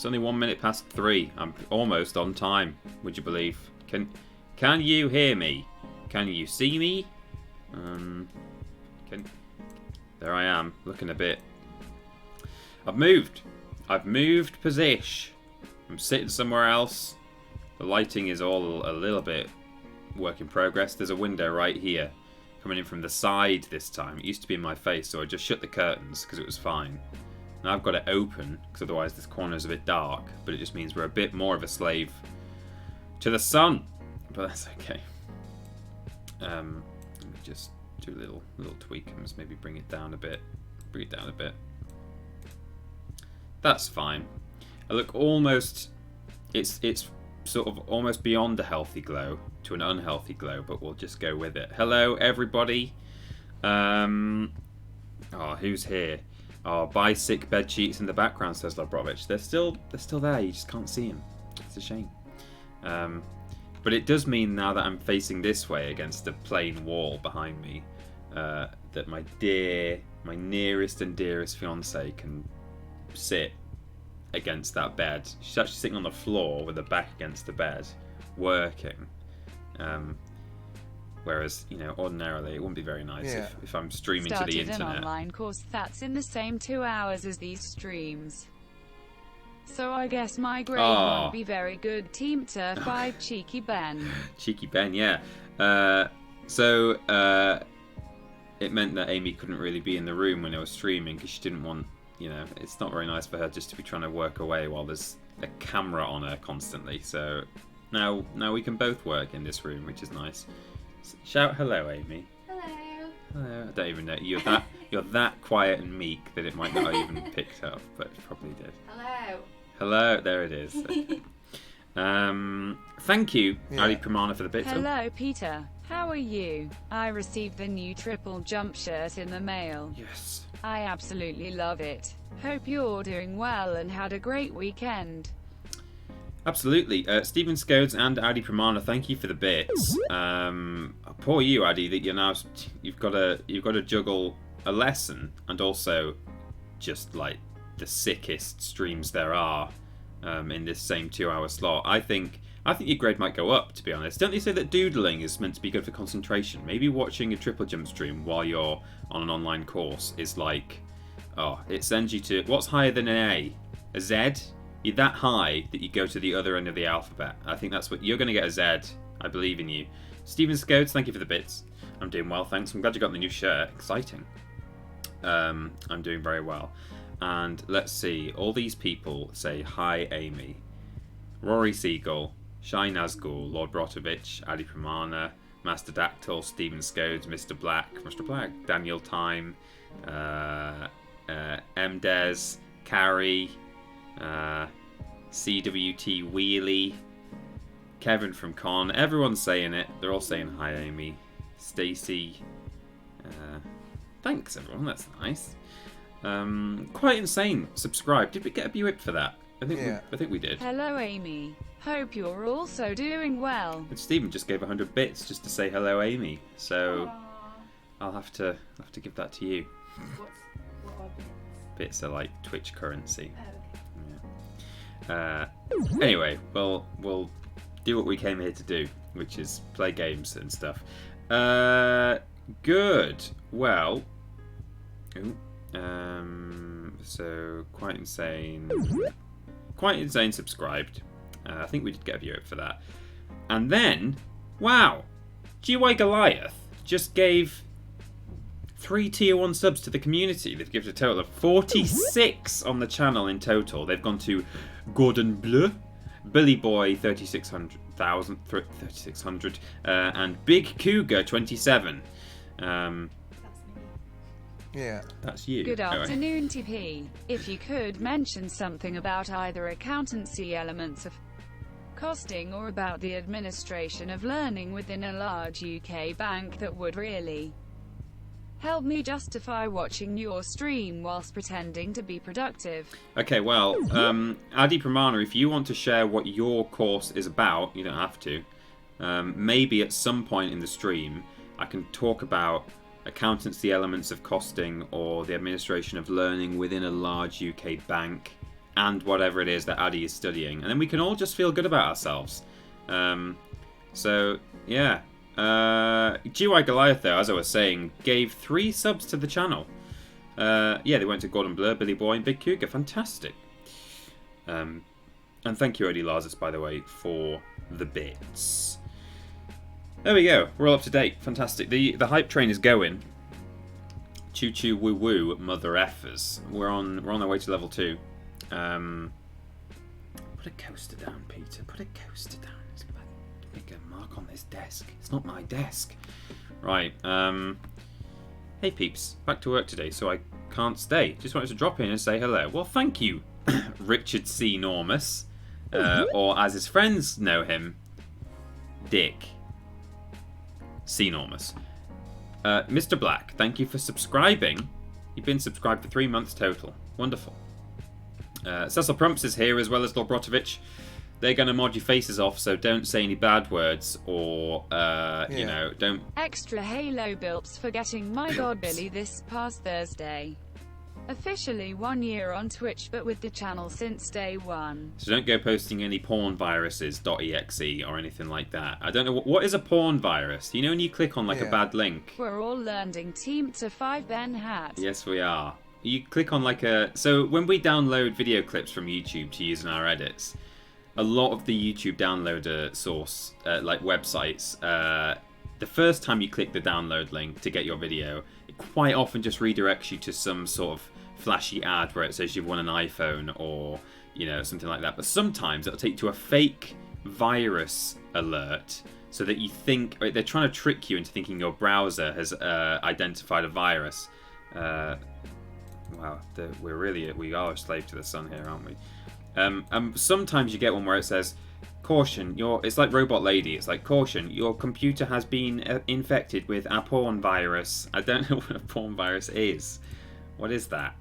It's only 1 minute past 3. I'm almost on time, would you believe? Can you hear me? Can you see me? There I am, looking a bit. I've moved position. I'm sitting somewhere else. The lighting is all a little bit work in progress. There's a window right here, coming in from the side this time. It used to be in my face, so I just shut the curtains because it was fine. Now I've got it open because otherwise this corner's a bit dark, but it just means we're a bit more of a slave to the sun. But that's okay. Let me just do a little tweak and just maybe bring it down a bit. That's fine. I look almost... It's sort of almost beyond a healthy glow to an unhealthy glow, but we'll just go with it. Hello, everybody. Oh, who's here? Oh, buy sick bed sheets in the background, says Labrovich. They're still there. You just can't see them. It's a shame. But it does mean now that I'm facing this way against a plain wall behind me, that my nearest and dearest fiance can sit against that bed. She's actually sitting on the floor with her back against the bed, working. Whereas, ordinarily it wouldn't be very nice if I'm streaming to the internet. Started an online course that's in the same 2 hours as these streams. So I guess my grade won't be very good. Team to 5 Cheeky Ben. Cheeky Ben, yeah. It meant that Amy couldn't really be in the room when I was streaming because she didn't want, it's not very nice for her just to be trying to work away while there's a camera on her constantly. So now we can both work in this room, which is nice. Shout hello, Amy. Hello. Hello. I don't even know. You're that quiet and meek that it might not have even picked up, but it probably did. Hello. There it is. Okay. Thank you, Ali Pramana, for the bits. Hello, Peter. How are you? I received the new TripleJump shirt in the mail. Yes. I absolutely love it. Hope you're doing well and had a great weekend. Absolutely. Stephen Scodes and Adi Pramana, thank you for the bits. Poor you, Adi, that you've got to juggle a lesson and also just like the sickest streams there are in this same 2 hour slot. I think your grade might go up, to be honest. Don't they say that doodling is meant to be good for concentration? Maybe watching a TripleJump stream while you're on an online course is like, it sends you to, what's higher than an A? A Z? You're that high that you go to the other end of the alphabet. I think that's what you're going to get. A Z. I believe in you. Stephen Scodes, thank you for the bits. I'm doing well, thanks. I'm glad you got the new shirt. Exciting. I'm doing very well. And let's see. All these people say hi, Amy. Rory Siegel, Shai Nazgul, Lord Brotovich, Ali Pramana, Master Dactyl, Stephen Scodes, Mr. Black, Daniel Time, Mdes, Carrie, CWT Wheelie, Kevin from Con. Everyone's saying it. They're all saying hi, Amy. Stacy. Thanks, everyone. That's nice. Quite insane. Subscribe. Did we get a Buick for that? I think we did. Hello, Amy. Hope you're also doing well. And Stephen just gave 100 bits just to say hello, Amy. So I'll have to give that to you. What are bits? Bits are like Twitch currency. Oh, okay. Anyway, we'll do what we came here to do, which is play games and stuff. Good. Well, so quite insane subscribed. I think we did get a view for that. And then, wow, GY Goliath just gave 3 tier 1 subs to the community. They've given a total of 46 on the channel in total. They've gone to Gordon Bleu, Billy Boy 3600, and Big Cougar 27. Yeah. That's you. Good afternoon, TP. If you could mention something about either accountancy elements of costing or about the administration of learning within a large UK bank, that would really help me justify watching your stream whilst pretending to be productive. Okay, well, Adi Pramana, if you want to share what your course is about, you don't have to. Maybe at some point in the stream, I can talk about accountancy elements of costing or the administration of learning within a large UK bank. and whatever it is that Addy is studying, and then we can all just feel good about ourselves. So yeah, GY Goliath, though, as I was saying, gave 3 subs to the channel. Yeah, they went to Gordon Blur, Billy Boy, and Big Cougar. Fantastic. And thank you, Odie Lazarus, by the way, for the bits. There we go. We're all up to date. Fantastic. The hype train is going. Choo choo woo woo, mother effers. We're on our way to level 2. Put a coaster down, Peter. Put a coaster down. It's gonna make a mark on this desk. It's not my desk. Right. Hey peeps, back to work today, so I can't stay. Just wanted to drop in and say hello. Well, thank you, Richard C. Normus, or as his friends know him, Dick C. Normus. Mr. Black, thank you for subscribing. You've been subscribed for 3 months total. Wonderful. Cecil Prumps is here, as well as Dobrotovich. They're going to mod your faces off, so don't say any bad words, or, you know, don't... Extra Halo Bilps for getting my god Billy this past Thursday. Officially 1 year on Twitch, but with the channel since day 1. So don't go posting any porn viruses.exe or anything like that. I don't know, what is a porn virus? You know when you click on, like, a bad link? We're all learning Team to 5 Ben Hat. Yes, we are. You click on, like, a... So when we download video clips from YouTube to use in our edits... A lot of the YouTube downloader source, like websites, the first time you click the download link to get your video, it quite often just redirects you to some sort of flashy ad where it says you've won an iPhone or, you know, something like that. But sometimes it'll take you to a fake virus alert so that you think, they're trying to trick you into thinking your browser has identified a virus. Wow, we are a slave to the sun here, aren't we? Sometimes you get one where it says, caution, it's like Robot Lady, it's like, caution, your computer has been infected with a porn virus. I don't know what a porn virus is. What is that?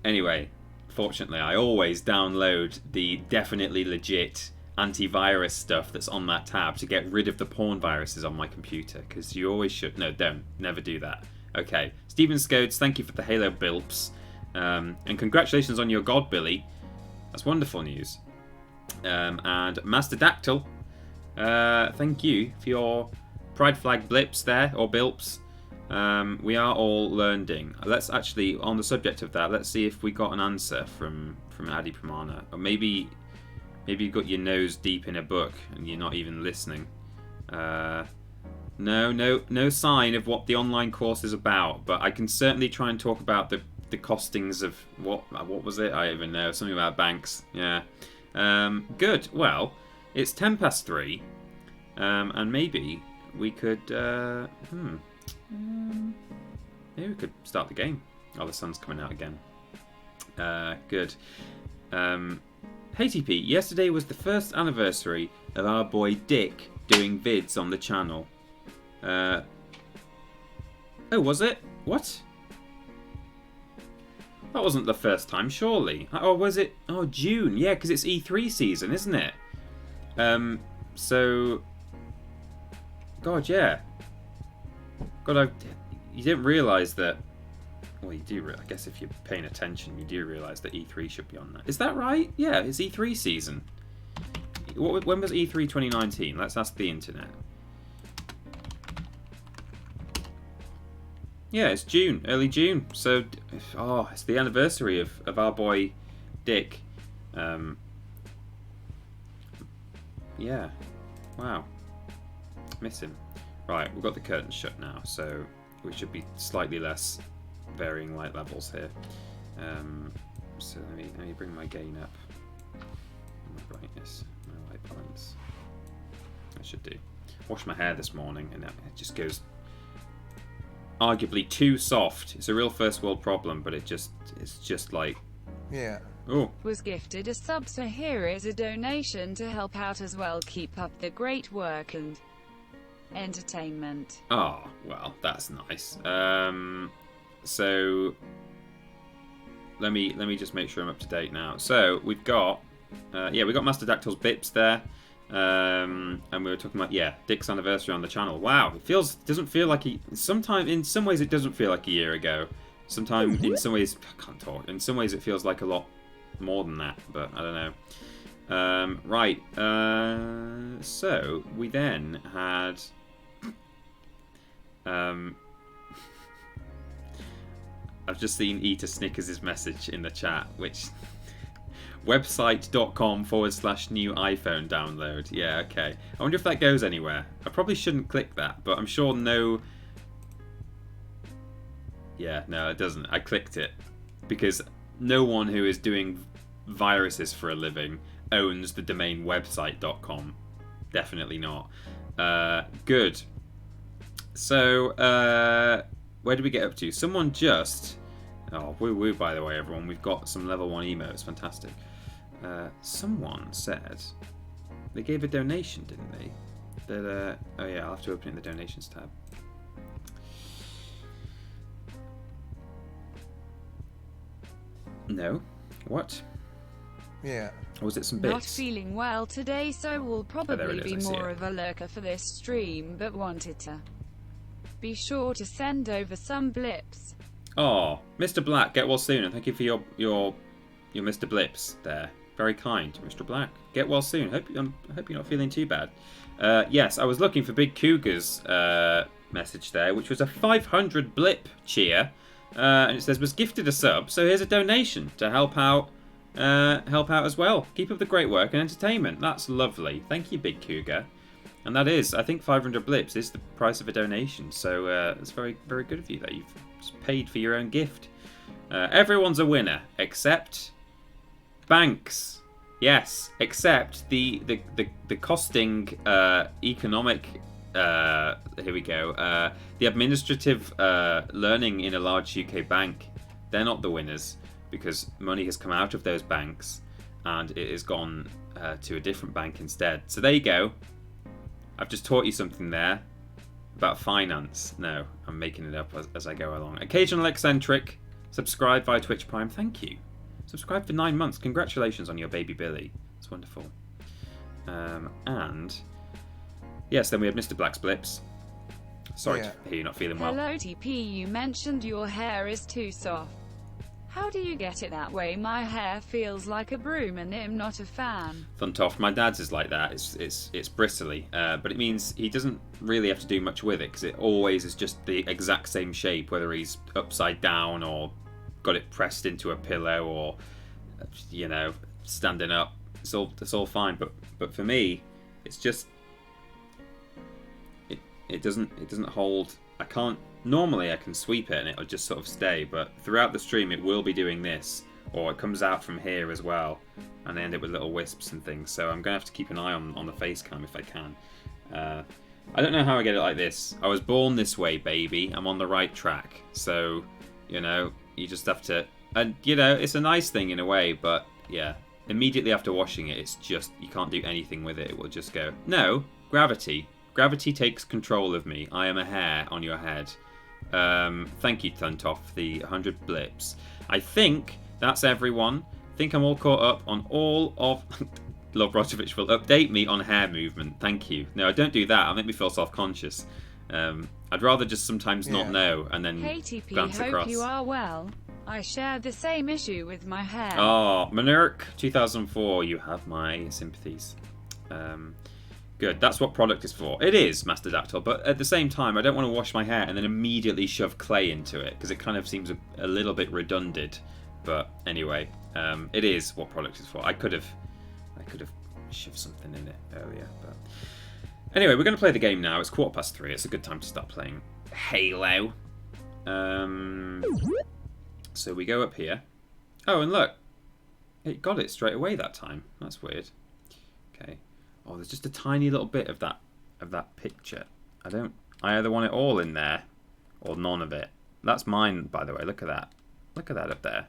Anyway, fortunately, I always download the definitely legit antivirus stuff that's on that tab to get rid of the porn viruses on my computer, because you always should. No, don't. Never do that. Okay. Stephen Scodes, thank you for the Halo Bilps. And congratulations on your god, Billy. That's wonderful news. And Master Dactyl, thank you for your pride flag blips there, or bilps. We are all learning. Let's actually, on the subject of that, let's see if we got an answer from Adi Pramana. Or maybe you've got your nose deep in a book and you're not even listening. No sign of what the online course is about, but I can certainly try and talk about the costings of what was it? I don't even know. Something about banks. Yeah. Good. Well, it's 3:10, and maybe we could. Maybe we could start the game. Oh, the sun's coming out again. Good. Hey TP. Yesterday was the first anniversary of our boy Dick doing vids on the channel. Oh, was it? What? That wasn't the first time, surely. Oh, was it? Oh, June. Yeah, because it's E3 season, isn't it? So... God, yeah. God, you didn't realise that... Well, you do. I guess if you're paying attention, you do realise that E3 should be on that. Is that right? Yeah, it's E3 season. When was E3 2019? Let's ask the internet. Yeah, it's June, early June. So, it's the anniversary of our boy Dick. Yeah, wow, miss him. Right, we've got the curtains shut now, so we should be slightly less varying light levels here. So let me bring my gain up, my brightness, my light balance. I should do. Washed my hair this morning, and it just goes arguably too soft. It's a real first world problem, but it's just like, yeah. Oh. Was gifted a sub, so here is a donation to help out as well. Keep up the great work and entertainment. Oh, well, that's nice. So let me just make sure I'm up to date now. So we've got we got Master Dactyl's bips there. And we were talking about Dick's anniversary on the channel. Wow, doesn't feel like in some ways it doesn't feel like a year ago. Sometimes in some ways I can't talk. In some ways it feels like a lot more than that, but I don't know. Right. So we then had. I've just seen Eater Snickers' message in the chat, which website.com/new iPhone download. Yeah, okay. I wonder if that goes anywhere. I probably shouldn't click that, but I'm sure no. Yeah, no, it doesn't. I clicked it because no one who is doing viruses for a living owns the domain website.com. Definitely not. Good. So, where did we get up to? Someone just... Oh, woo-woo, by the way, everyone. We've got some level 1 emotes. Fantastic. Someone said... They gave a donation, didn't they? That, oh, yeah, I'll have to open it in the donations tab. No. What? Yeah. Or was it some bits? Not feeling well today, so will probably be more of a lurker for this stream, but wanted to be sure to send over some blips. Oh, Mr. Black, get well soon, and thank you for your Mr. Blips there. Very kind, Mr. Black. Get well soon. Hope you're not feeling too bad. Yes, I was looking for Big Cougar's message there, which was a 500 blip cheer, and it says was gifted a sub. So here's a donation to help out as well. Keep up the great work and entertainment. That's lovely. Thank you, Big Cougar. And that is, I think 500 blips is the price of a donation. So it's very, very good of you that you've paid for your own gift. Everyone's a winner except Banks. Yes, except the costing economic. Here we go. The administrative learning in a large UK bank. They're not the winners because money has come out of those banks and it has gone to a different bank instead. So there you go. I've just taught you something there about finance. No, I'm making it up as I go along. Occasional eccentric. Subscribe via Twitch Prime. Thank you. Subscribe for 9 months. Congratulations on your baby Billy. It's wonderful. And yes, then we had Mr. Black's blips. Sorry to hear you're not feeling well. Hello TP, you mentioned your hair is too soft. How do you get it that way? My hair feels like a broom and I'm not a fan. Thuntoft, my dad's is like that. It's bristly, but it means he doesn't really have to do much with it because it always is just the exact same shape, whether he's upside down or got it pressed into a pillow or, you know, standing up. It's all fine. But for me, it's just it doesn't hold. I can't. Normally I can sweep it and it'll just sort of stay, but throughout the stream it will be doing this, or it comes out from here as well, and I end up with little wisps and things, so I'm going to have to keep an eye on the face cam if I can. I don't know how I get it like this. I was born this way, baby. I'm on the right track. So, you know, you just have to... And, you know, it's a nice thing in a way, but, yeah. Immediately after washing it, it's just... You can't do anything with it. It will just go, no, gravity. Gravity takes control of me. I am a hair on your head. Thank you, Thuntoff, for the 100 blips. I think that's everyone. I think I'm all caught up on all of... Love Rotovich will update me on hair movement. Thank you. No, don't do that. It'll make me feel self-conscious. I'd rather just sometimes not know and then glance across. Hope you are well. I share the same issue with my hair. Oh, Monarch 2004, you have my sympathies. Good. That's what product is for. It is, Master Dactyl, but at the same time, I don't want to wash my hair and then immediately shove clay into it because it kind of seems a little bit redundant. But anyway, it is what product is for. I could have shoved something in it earlier, but anyway, we're going to play the game now. It's 3:15. It's a good time to start playing Halo. So we go up here. Oh, and look, it got it straight away that time. That's weird. Okay. Oh, there's just a tiny little bit of that picture. I either want it all in there or none of it. That's mine, by the way. Look at that. Look at that up there.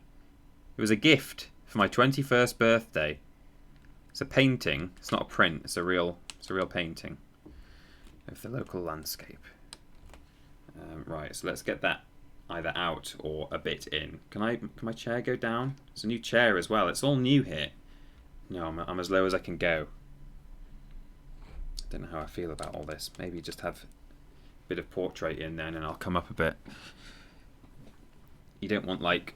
It was a gift for my 21st birthday. It's a painting. It's not a print. It's a real painting of the local landscape. Right, so let's get that either out or a bit in. Can my chair go down? There's a new chair as well. It's all new here. No, I'm as low as I can go. Don't know how I feel about all this. Maybe just have a bit of portrait in then and I'll come up a bit. You don't want like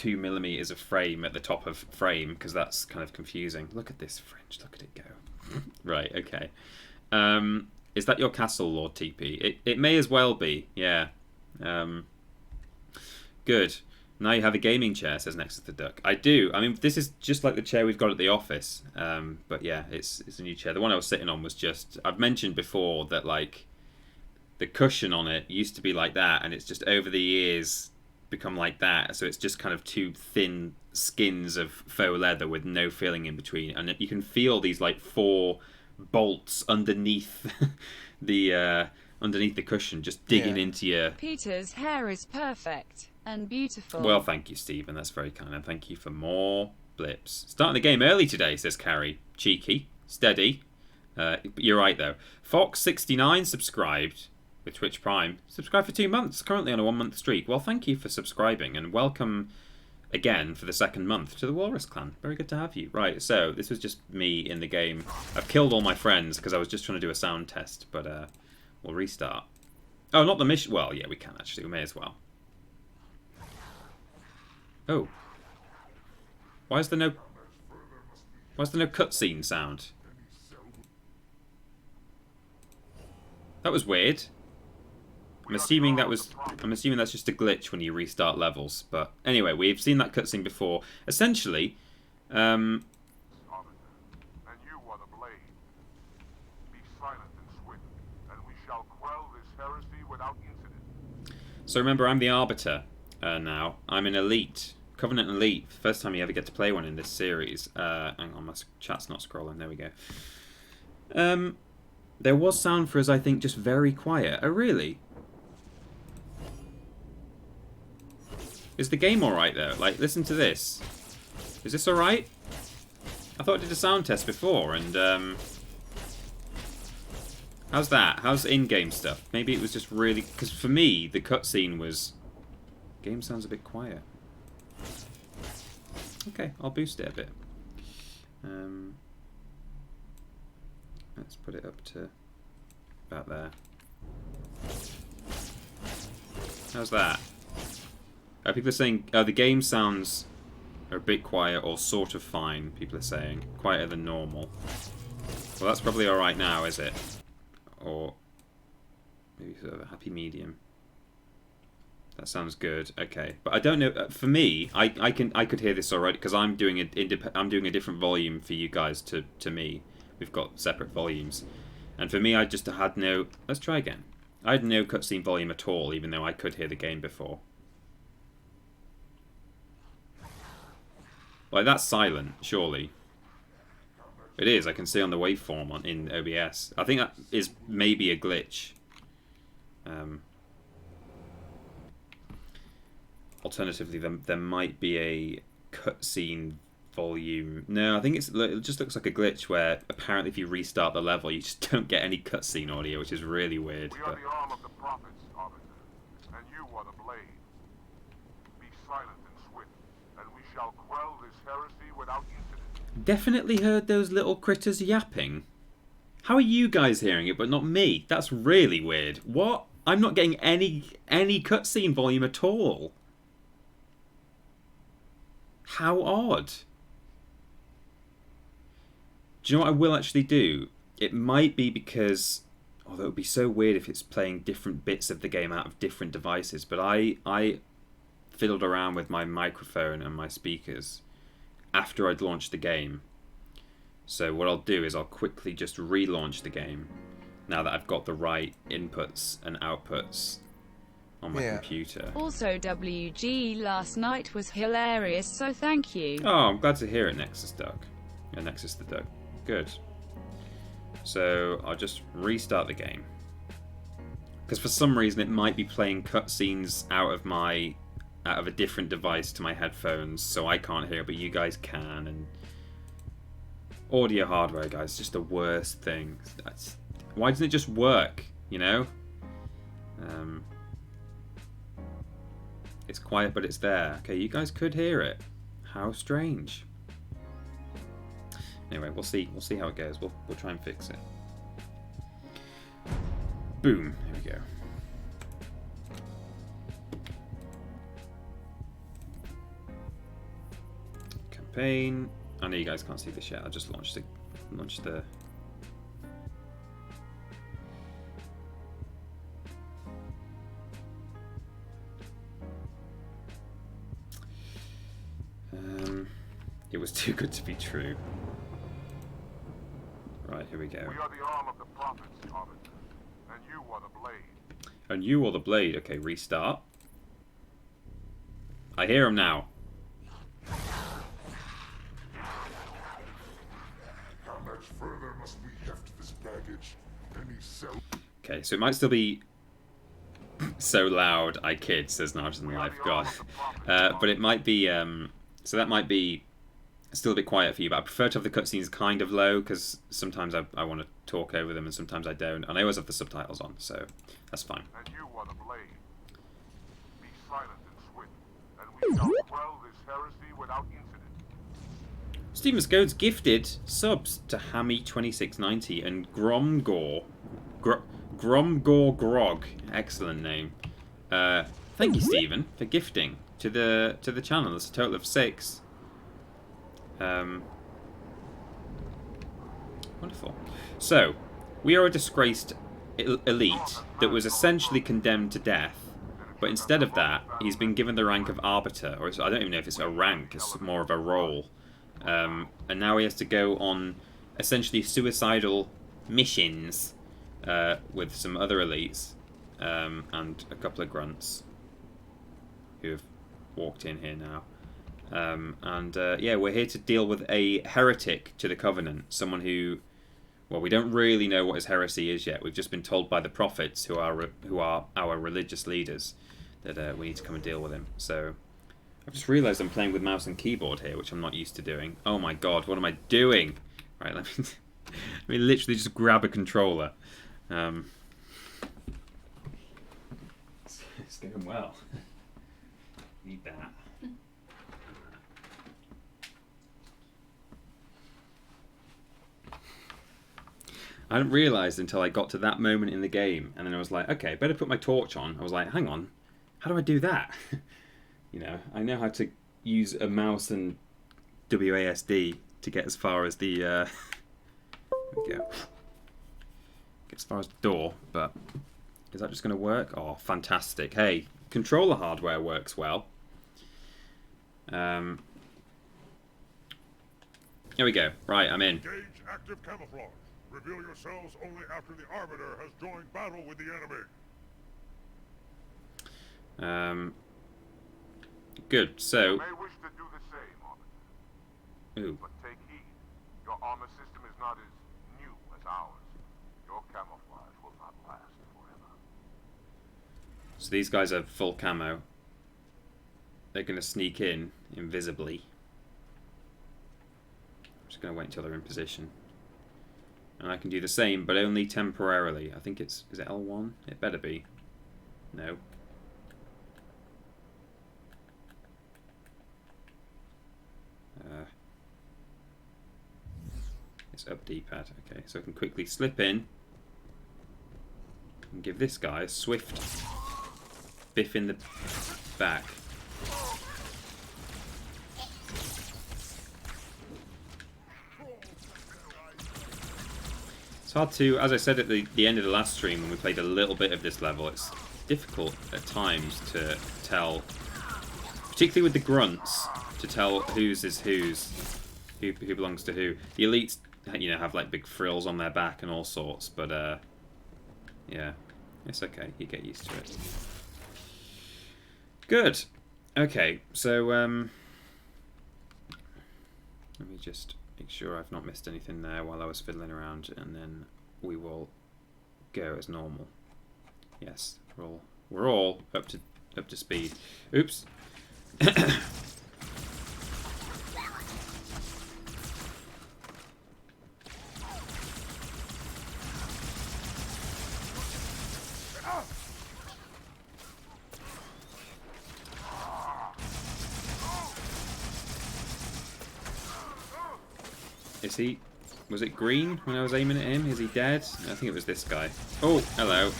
2 millimeters of frame at the top of frame, because that's kind of confusing. Look at this fringe. Look at it go. Right, okay. Is that your castle, Lord TP? It may as well be, yeah. Good. Now you have a gaming chair, says Nexus the Duck. I do. I mean, this is just like the chair we've got at the office. But yeah, it's a new chair. The one I was sitting on was just... I've mentioned before that, like, the cushion on it used to be like that, and it's just over the years become like that. So it's just kind of two thin skins of faux leather with no filling in between. And you can feel these, like, 4 bolts underneath underneath the cushion, just digging into your... Peter's hair is perfect and beautiful. Well, thank you, Stephen. That's very kind. And thank you for more blips. Starting the game early today, says Carrie. Cheeky. Steady. You're right, though. Fox69 subscribed with Twitch Prime. Subscribed for 2 months. Currently on a 1-month streak. Well, thank you for subscribing. And welcome again for the 2nd month to the Walrus Clan. Very good to have you. Right, so this was just me in the game. I've killed all my friends because I was just trying to do a sound test. But we'll restart. Oh, not the mission. Well, yeah, we can actually. We may as well. Oh. Why is there no cutscene sound? That was weird. I'm assuming that's just a glitch when you restart levels. But anyway, we've seen that cutscene before. Essentially, And you are the blade. Be silent and swift, and we shall quell this heresy without incident. so remember, I'm the Arbiter now. I'm an elite. Covenant elite. First time you ever get to play one in this series. Hang on, my chat's not scrolling. There we go. There was sound for us, I think, just very quiet. Oh, really? Is the game alright, though? Like, listen to this. Is this alright? I thought I did a sound test before, and, how's that? How's in-game stuff? Maybe it was just really... Because for me, the cutscene was... Game sounds a bit quiet. Okay, I'll boost it a bit. Let's put it up to about there. How's that? People are saying the game sounds are a bit quiet or sort of fine, people are saying. Quieter than normal. Well, that's probably alright now, is it? Or maybe sort of a happy medium. That sounds good. Okay, but I don't know. For me, I could hear this already because I'm doing a different volume for you guys to me. We've got separate volumes, and for me, I just had no. Let's try again. I had no cutscene volume at all, even though I could hear the game before. Like that's silent, surely. It is. I can see on the waveform in OBS. I think that is maybe a glitch. Alternatively, there might be a cutscene volume. No, I think it just looks like a glitch where apparently if you restart the level, you just don't get any cutscene audio, which is really weird. We are the arm of the prophets, Arbiter, and you are the blade. Be silent and swift, and we shall quell this heresy without incident. Definitely heard those little critters yapping. How are you guys hearing it, but not me? That's really weird. What? I'm not getting any cutscene volume at all. How odd. Do you know what I will actually do? It might be because... Although it would be so weird if it's playing different bits of the game out of different devices. But I fiddled around with my microphone and my speakers after I'd launched the game. So what I'll do is I'll quickly just relaunch the game now that I've got the right inputs and outputs on my computer. Also, WG last night was hilarious, so thank you. Oh, I'm glad to hear it, Nexus Duck. Yeah, Nexus the Duck. Good. So I'll just restart the game. Because for some reason it might be playing cutscenes out of a different device to my headphones, so I can't hear it, but you guys can. And audio hardware, guys, is just the worst thing. Why doesn't it just work? You know? It's quiet, but it's there. Okay, you guys could hear it. How strange. Anyway, we'll see. We'll see how it goes. We'll try and fix it. Boom. Here we go. campaign. I know you guys can't see this yet. I just launched the. It was too good to be true. Right, here we go. We are the arm of the prophets, Arbiter, and you are the blade. And you are the blade. Okay, restart. I hear him now. How much further must we heft this baggage? Any self? Okay, so it might still be so loud. I kid, says Narjan Life. God, but it might be. So that might be still a bit quiet for you. But I prefer to have the cutscenes kind of low because sometimes I want to talk over them and sometimes I don't. And I always have the subtitles on, so that's fine. And you are the blade. Be silent and swift, and we shall quell this heresy without incident. Stephen Scodes gifted subs to Hammy2690 and Gromgor. Gromgor Grog. Excellent name. Thank you, Stephen, for gifting to the channel. It's a total of 6. Wonderful. So, we are a disgraced elite that was essentially condemned to death, but instead of that, he's been given the rank of Arbiter, or I don't even know if it's a rank, it's more of a role. And now he has to go on essentially suicidal missions with some other elites and a couple of grunts who have walked in here now. Yeah, we're here to deal with a heretic to the Covenant, someone who, well, we don't really know what his heresy is yet. We've just been told by the prophets, who are our religious leaders, that we need to come and deal with him. So I've just realised I'm playing with mouse and keyboard here, which I'm not used to doing. Oh my god, what am I doing? Right, let me literally just grab a controller. It's going well. Need that. I didn't realise until I got to that moment in the game, and then I was like, okay, better put my torch on. I was like, hang on, how do I do that? You know, I know how to use a mouse and WASD to get as far as the there we go. Get as far as the door, but is that just going to work? Oh, fantastic. Hey, controller hardware works well. Here we go. Right, I'm in. Engage active camouflage. Reveal yourselves only after the Arbiter has joined battle with the enemy. Good, so... You may wish to do the same, Arbiter. Ooh. But take heed. Your armor system is not as new as ours. Your camouflage will not last forever. So these guys are full camo. They're going to sneak in invisibly. I'm just going to wait until they're in position. And I can do the same, but only temporarily. I think it's... Is it L1? It better be. No. It's up D-pad. Okay, so I can quickly slip in and give this guy a swift biff in the back. It's hard to, as I said at the end of the last stream when we played a little bit of this level, it's difficult at times to tell, particularly with the grunts, to tell whose is whose, who belongs to who. The elites, you know, have like big frills on their back and all sorts, but yeah, it's okay. You get used to it. Good. Okay, so let me just make sure I've not missed anything there while I was fiddling around, and then we will go as normal. Yes, we're all up to speed. Oops. Is he... Was it green when I was aiming at him? Is he dead? I think it was this guy. Oh, hello.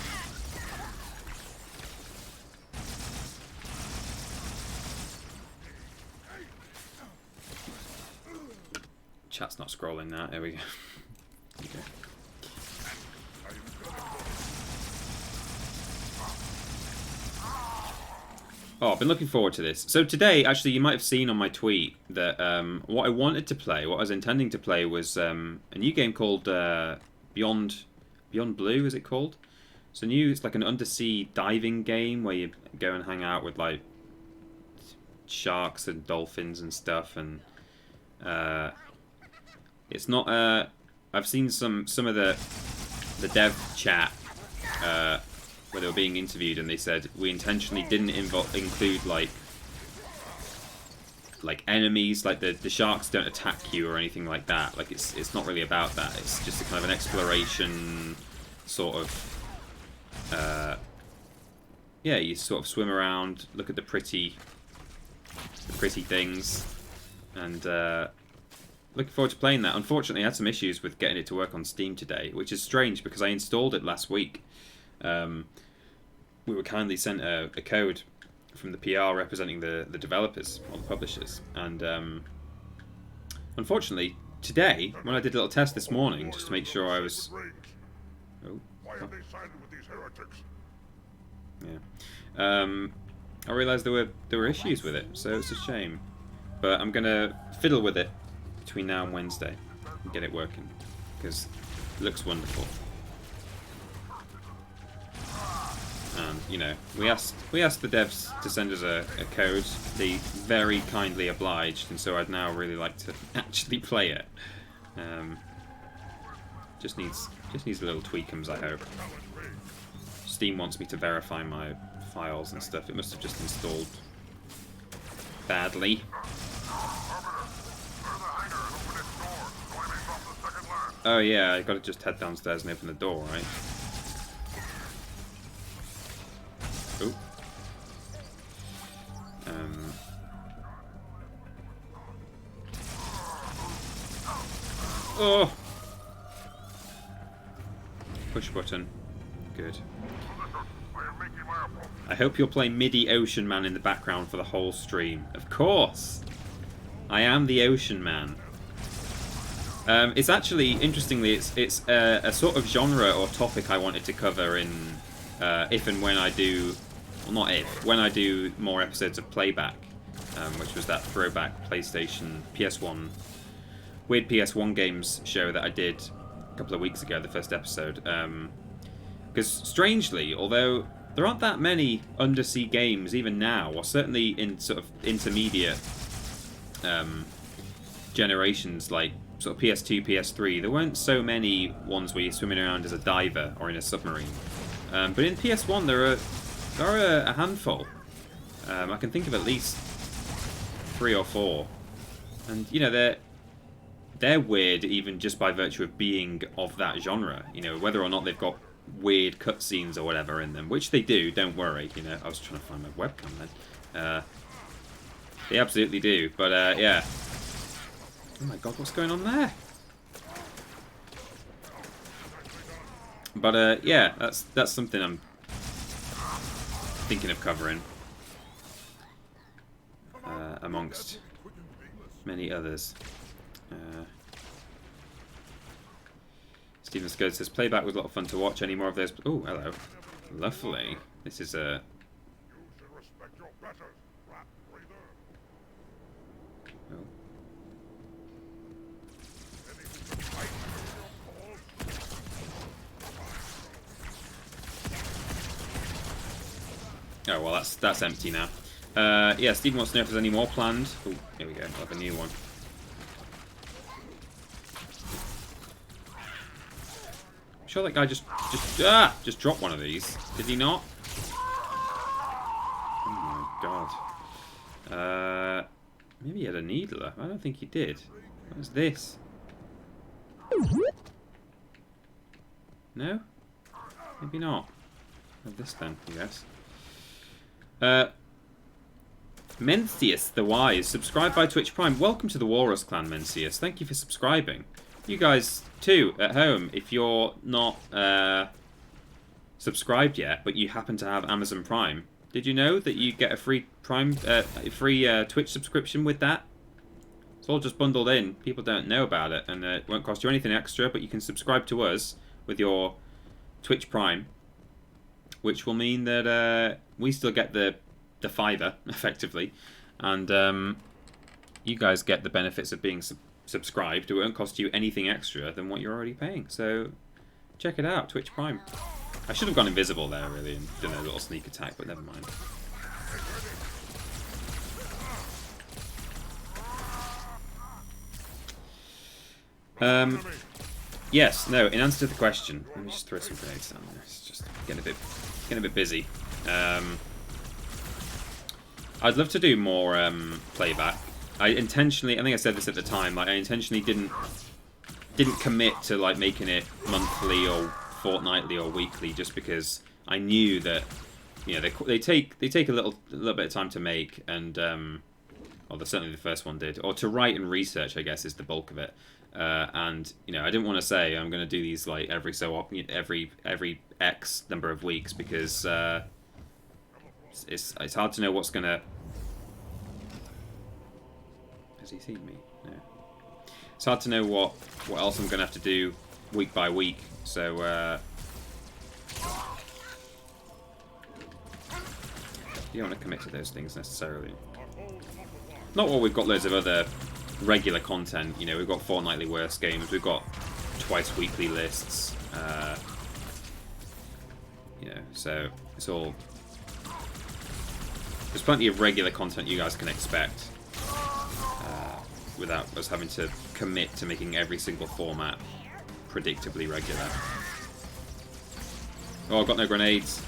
installing that. There we go. Okay. Oh, I've been looking forward to this. So today, actually, you might have seen on my tweet that what I wanted to play, what I was intending to play, was a new game called Beyond Blue. Is it called? It's like an undersea diving game where you go and hang out with like sharks and dolphins and stuff, and it's not. I've seen some of the dev chat. Where they were being interviewed, and they said we intentionally didn't include like enemies, like the sharks don't attack you or anything like that. Like it's not really about that. It's just a kind of an exploration sort of. Yeah, you sort of swim around, look at the pretty things, and looking forward to playing that. Unfortunately, I had some issues with getting it to work on Steam today, which is strange because I installed it last week. We were kindly sent a code from the PR representing the developers or the publishers, and unfortunately today, when I did a little test this morning just to make sure I was... Oh. Why have they sided with these heretics? Yeah. I realised there were issues with it, so it's a shame. But I'm gonna fiddle with it between now and Wednesday and get it working, because it looks wonderful. And you know, we asked the devs to send us a code. They very kindly obliged, and so I'd now really like to actually play it. Just needs a little tweakums, I hope. Steam wants me to verify my files and stuff. It must have just installed badly. Oh yeah, I gotta just head downstairs and open the door, right? Ooh. Oh! Push button. Good. I hope you'll play MIDI Ocean Man in the background for the whole stream. Of course! I am the Ocean Man. It's actually, interestingly, it's a sort of genre or topic I wanted to cover in if and when I do... Well, not if. When I do more episodes of Playback, which was that throwback PlayStation PS1... Weird PS1 games show that I did a couple of weeks ago, the first episode. Because, strangely, although there aren't that many undersea games, even now, or certainly in sort of intermediate generations, like sort of PS2, PS3, there weren't so many ones where you're swimming around as a diver or in a submarine. But in PS1, there are a handful. I can think of at least 3 or 4. And, you know, they're weird even just by virtue of being of that genre. You know, whether or not they've got weird cutscenes or whatever in them, which they do, don't worry. You know, I was trying to find my webcam then. They absolutely do, but yeah. Oh my god, what's going on there? But yeah, that's something I'm thinking of covering, amongst many others. Stephen Scode says, Playback was a lot of fun to watch. Any more of those? Oh, hello. Lovely. This is a... Oh, well, that's empty now. Yeah, Stephen wants to know if there's any more planned. Oh, here we go. I'll have a new one. I'm sure that guy just dropped one of these. Did he not? Oh my god. Maybe he had a needler. I don't think he did. What is this? No? Maybe not. Have this then, I guess. Mencius the Wise, subscribed by Twitch Prime. Welcome to the Walrus Clan, Mencius. Thank you for subscribing. You guys, too, at home, if you're not subscribed yet, but you happen to have Amazon Prime, did you know that you get a free Twitch subscription with that? It's all just bundled in. People don't know about it, and it won't cost you anything extra, but you can subscribe to us with your Twitch Prime, which will mean that we still get the fiver, effectively, and you guys get the benefits of being subscribed. It won't cost you anything extra than what you're already paying. So check it out, Twitch Prime. I should have gone invisible there, really, and done a little sneak attack, but never mind. Yes, no, in answer to the question, let me just throw some grenades down there. It's just getting a bit busy. I'd love to do more playback. I think I said this at the time, like I intentionally didn't commit to like making it monthly or fortnightly or weekly, just because I knew that, you know, they take a little bit of time to make, and well, certainly the first one did, or to write and research, I guess, is the bulk of it. And you know, I didn't want to say I'm going to do these like every so often, every X number of weeks, because it's hard to know what's going to. Has he seen me? No. It's hard to know what else I'm going to have to do week by week. So you don't want to commit to those things necessarily. Not while we've got loads of other regular content. You know, we've got fortnightly worst games, we've got twice weekly lists. You know, so it's all. There's plenty of regular content you guys can expect without us having to commit to making every single format predictably regular. Oh, I've got no grenades.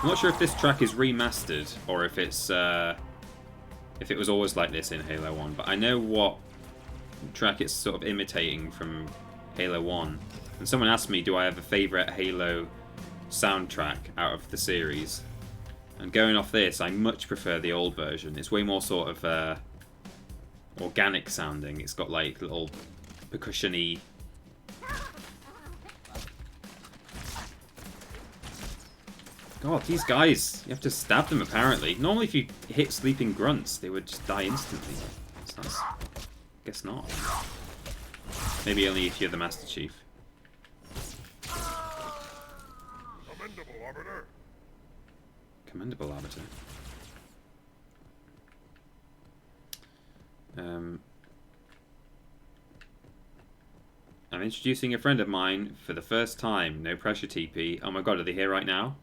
I'm not sure if this track is remastered or if it's if it was always like this in Halo 1, but I know what track it's sort of imitating from Halo 1. And someone asked me, do I have a favourite Halo soundtrack out of the series? And going off this, I much prefer the old version. It's way more sort of organic sounding. It's got like little percussion-y. God, these guys, you have to stab them apparently. Normally if you hit sleeping grunts, they would just die instantly. So that's, guess not. Maybe only if you're the Master Chief. Commendable, Arbiter. Commendable Arbiter. I'm introducing a friend of mine for the first time. No pressure, TP. Oh my god, are they here right now?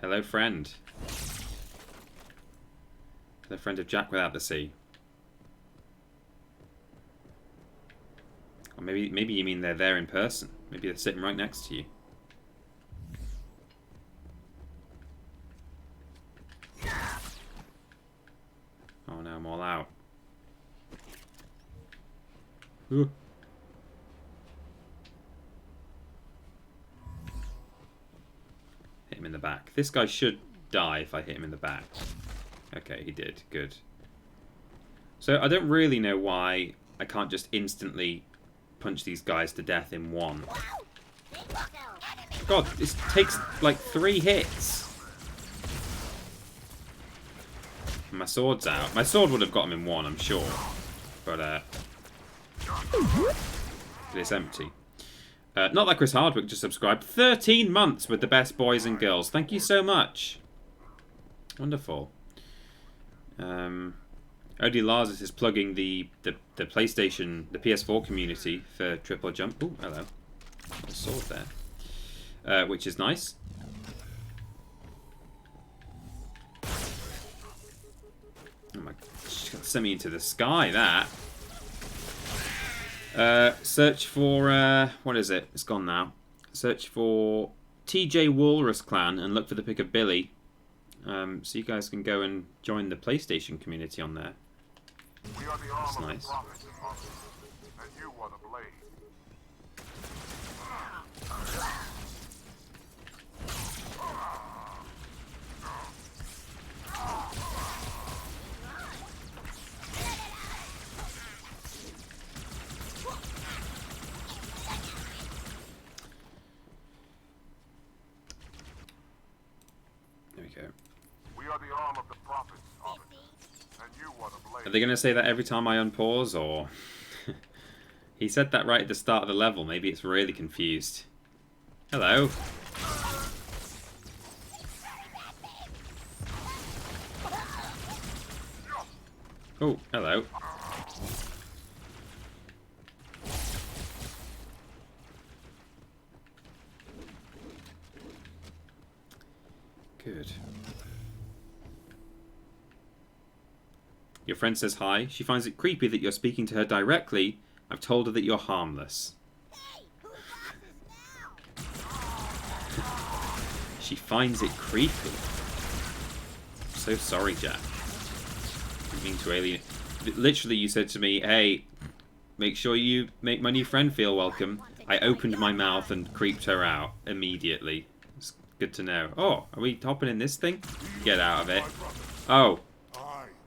Hello, friend. Hello, friend of Jack without the C. Or maybe you mean they're there in person. Maybe they're sitting right next to you. Oh no, I'm all out. Ooh. Hit him in the back. This guy should die if I hit him in the back. Okay, he did. Good. So I don't really know why I can't just instantly punch these guys to death in one. God, this takes like 3 hits. My sword's out. My sword would have got him in 1, I'm sure. But it's empty. Not like Chris Hardwick just subscribed. 13 months with the best boys and girls. Thank you so much. Wonderful. Odie Lars is plugging the PlayStation, the PS4 community for TripleJump. Oh, hello. A sword there. Which is nice. Oh my, sent me into the sky, that. Search for, what is it? It's gone now. Search for TJ Walrus Clan and look for the pic of Billy. So you guys can go and join the PlayStation community on there. We are the That's arm nice. of the prophets and mothers, and you are the blade. we go. We are the arm of the prophets, Arbiter, and you are the blade. Are they going to say that every time I unpause, or... He said that right at the start of the level. Maybe it's really confused. Hello. Oh, hello. Good. Your friend says hi. She finds it creepy that you're speaking to her directly. I've told her that you're harmless. She finds it creepy. I'm so sorry, Jack. I mean to alienate. Literally, you said to me, hey, make sure you make my new friend feel welcome. I opened my mouth and creeped her out immediately. It's good to know. Oh, are we hopping in this thing? Get out of it. Oh,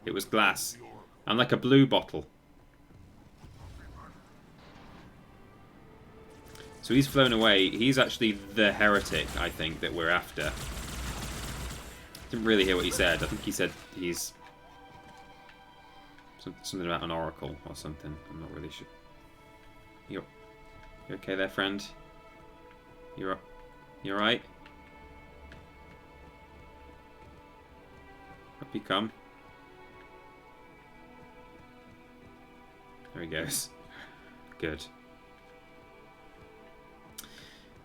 it was glass. I'm like a blue bottle. So he's flown away. He's actually the heretic, I think, that we're after. Didn't really hear what he said. I think he said he's... something about an oracle or something. I'm not really sure. You okay there, friend? You alright? Up you come. There he goes. Good.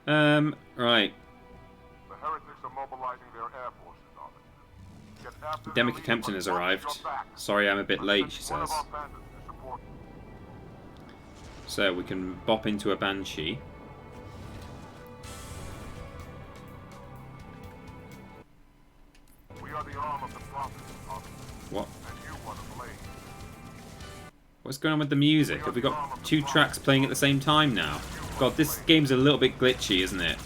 Right. The heretics are mobilizing their air forces, Arbiter. Get after Demica them, Kempton has but watch arrived. your back. Sorry I'm a bit late, she One of says. our bandits to support you. So we can bop into a banshee. We are the arm of the prophets, Arbiter, What? and you are the blade. What's going on with the music? Have we got two tracks playing at the same time now? God, this game's a little bit glitchy, isn't it?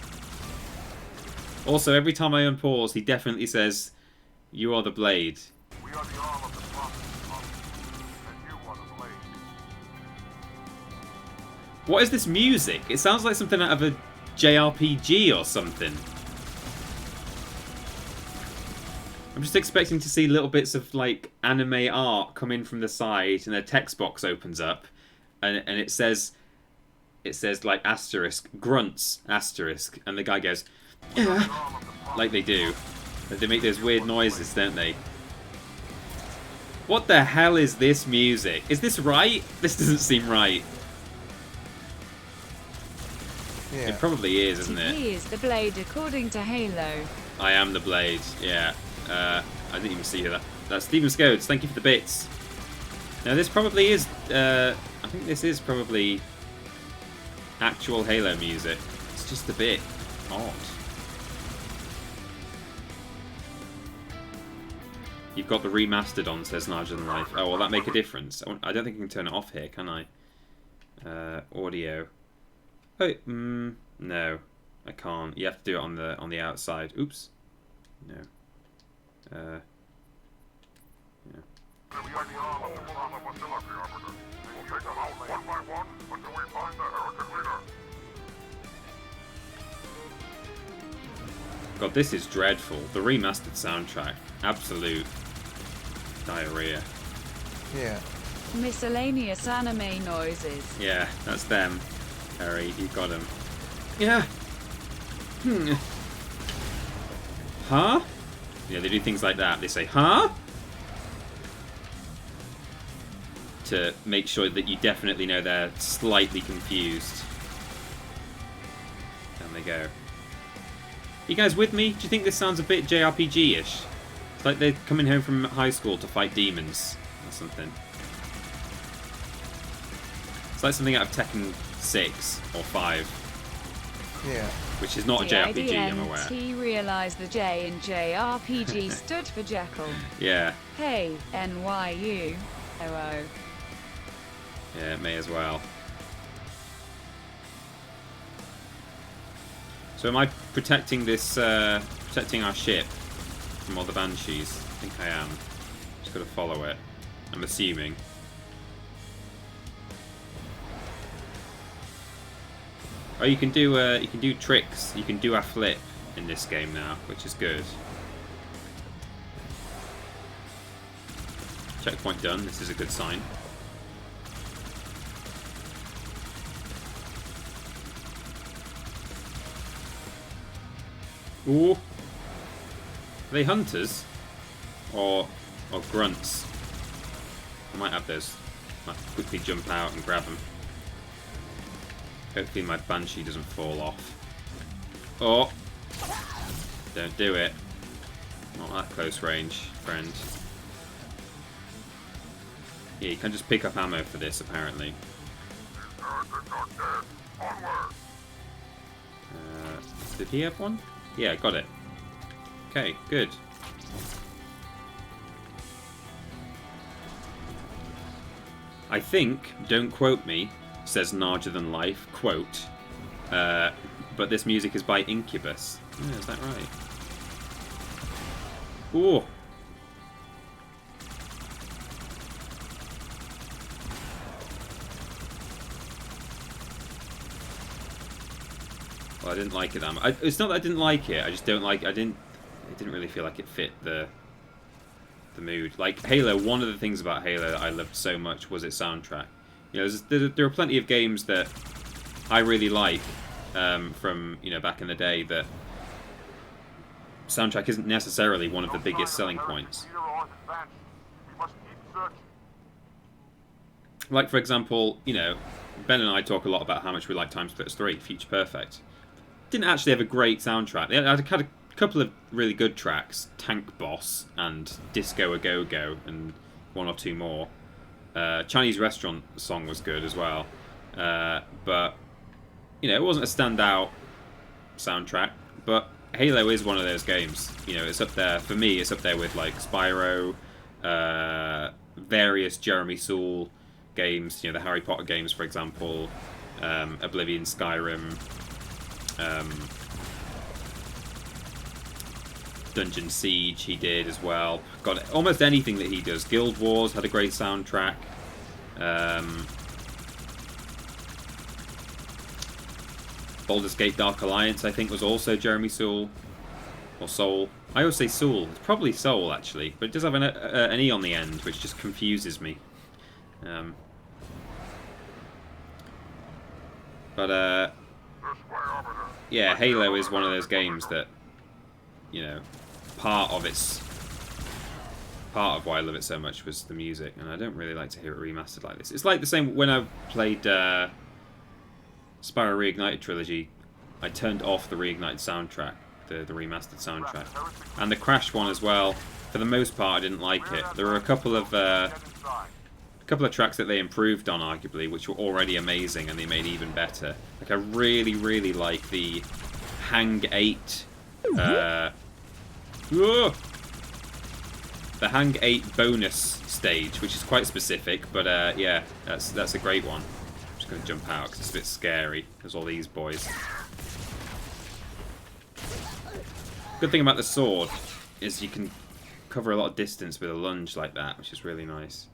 Also, every time I unpause, he definitely says, you are the blade. We are the arm of the prophets, Arbiter, and you are the blade. What is this music? It sounds like something out of a JRPG or something. I'm just expecting to see little bits of like anime art come in from the side, and a text box opens up, and it says like asterisk grunts asterisk, and the guy goes like they do. They make those weird noises, don't they? What the hell is this music? Is this right? This doesn't seem right. Yeah. It probably is, isn't it? He is the blade according to Halo. I am the blade, yeah. I didn't even see that. That's Stephen Scodes, thank you for the bits. Now this probably is, I think this is probably actual Halo music. It's just a bit odd. You've got the remastered on, says Larger Than Life. Oh, will that make a difference? I don't think I can turn it off here, can I? Audio. Oh, no. I can't. You have to do it on the outside. Oops. No. Yeah. We are the arm of the facility, Arbiter. We'll take them out one by one until we find the heretic leader. God, this is dreadful. The remastered soundtrack. Absolute diarrhea. Yeah. Miscellaneous anime noises. Yeah, that's them. Harry, you got him. Yeah. Huh? Yeah, they do things like that. They say, huh? To make sure that you definitely know they're slightly confused. Down they go. You guys with me? Do you think this sounds a bit JRPG-ish? It's like they're coming home from high school to fight demons or something. It's like something out of Tekken 6 or 5. Yeah. Which is not a JRPG, I'm aware. He realised the J in JRPG stood for Jekyll. Yeah. Hey, NYU. OO. Yeah, it may as well. So am I protecting this, protecting our ship from all the banshees? I think I am. Just gotta follow it. I'm assuming. Oh, you can do tricks. You can do a flip in this game now, which is good. Checkpoint done. This is a good sign. Ooh. Are they hunters? Or grunts? I might have those. Might quickly jump out and grab them. Hopefully my Banshee doesn't fall off. Oh! Don't do it. Not that close range, friend. Yeah, you can just pick up ammo for this, apparently. Did he have one? Yeah, got it. Okay, good. I think, don't quote me, says Larger Than Life, quote, but this music is by Incubus. Yeah, is that right? Ooh! Well, I didn't like it that much. It's not that I didn't like it. I just don't like. It didn't really feel like it fit the mood. Like Halo, one of the things about Halo that I loved so much was its soundtrack. You know, there are plenty of games that I really like from back in the day that soundtrack isn't necessarily one of the biggest selling points. Like for example, Ben and I talk a lot about how much we like Time Splitters 3, Future Perfect. Didn't actually have a great soundtrack. They had a couple of really good tracks, Tank Boss and Disco A Go Go, and one or two more. Chinese Restaurant song was good as well, but it wasn't a standout soundtrack. But Halo is one of those games. It's up there for me. It's up there with like Spyro, various Jeremy Soule games. The Harry Potter games, for example, Oblivion, Skyrim. Dungeon Siege he did as well. Got almost anything that he does. Guild Wars had a great soundtrack. Baldur's Gate Dark Alliance I think was also Jeremy Soule. Or Soul. I always say Soul. It's probably Soul actually, but it does have an E on the end, which just confuses me. Yeah, Halo is one of those games that, part of why I love it so much was the music, and I don't really like to hear it remastered like this. It's like the same when I played Spyro Reignited Trilogy. I turned off the Reignited soundtrack, the remastered soundtrack, and the Crash one as well. For the most part, I didn't like it. There were a couple of tracks that they improved on, arguably, which were already amazing, and they made even better. Like I really, really like the Hang 8. The Hang 8 bonus stage, which is quite specific, but yeah, that's a great one. I'm just going to jump out because it's a bit scary. There's all these boys. Good thing about the sword is you can cover a lot of distance with a lunge like that, which is really nice.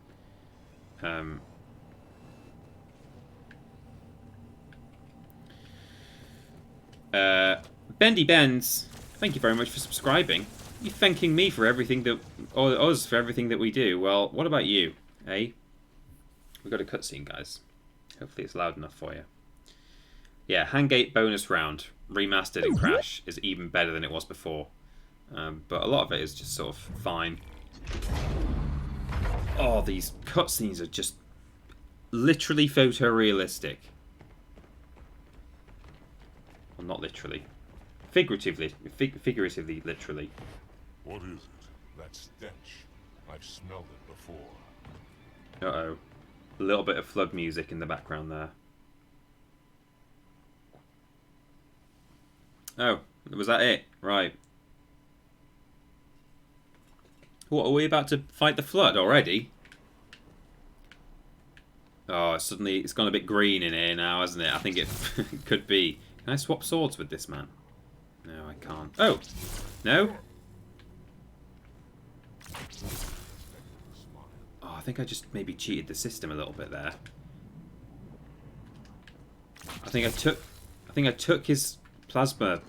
Bendy Benz, thank you very much for subscribing. You're thanking me for everything that, or us for everything that we do. Well, what about you, eh? We've got a cutscene, guys. Hopefully it's loud enough for you. Yeah, Hangate bonus round, remastered in Crash, is even better than it was before. But a lot of it is just sort of fine. Oh, these cutscenes are just literally photorealistic. Well, not literally. Figuratively, literally. What is it? That stench. I've smelled it before. Uh-oh. A little bit of flood music in the background there. Oh, was that it? Right. What, are we about to fight the flood already? Oh, suddenly it's gone a bit green in here now, hasn't it? I think it could be. Can I swap swords with this man? No, I can't. Oh! No? Oh, I think I just maybe cheated the system a little bit there. I think I took his plasma.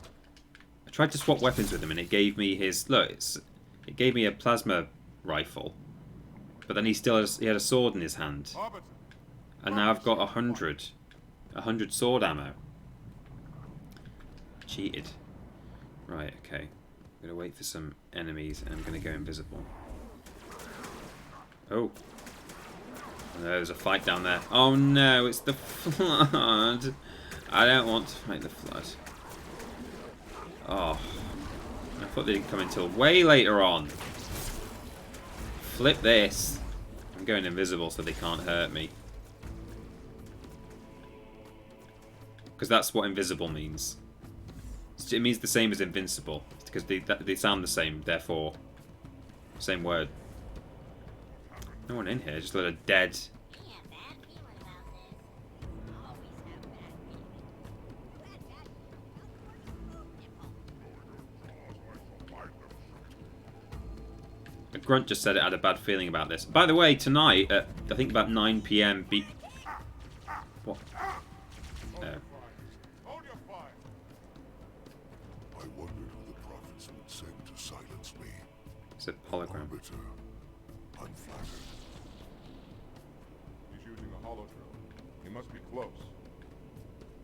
I tried to swap weapons with him and it gave me his... Look, it gave me a plasma rifle. but then he had a sword in his hand. Arbiter, And now I've got 100 sword ammo. Cheated. Right, okay. I'm going to wait for some enemies and I'm going to go invisible. Oh. No, there's a fight down there. Oh no, it's the flood. I don't want to fight the flood. Oh. I thought they didn't come until way later on. Flip this. I'm going invisible so they can't hurt me. Because that's what invisible means. It means the same as invincible. Because they sound the same, therefore, same word. No one in here, just a lot of dead. A grunt just said it had a bad feeling about this. By the way, tonight at I think about 9 PM. What? Oh. hold your fire. I wondered who the prophets would send to silence me. It's a hologram. Arbiter, unflattered. He's using a hollow drill. He must be close.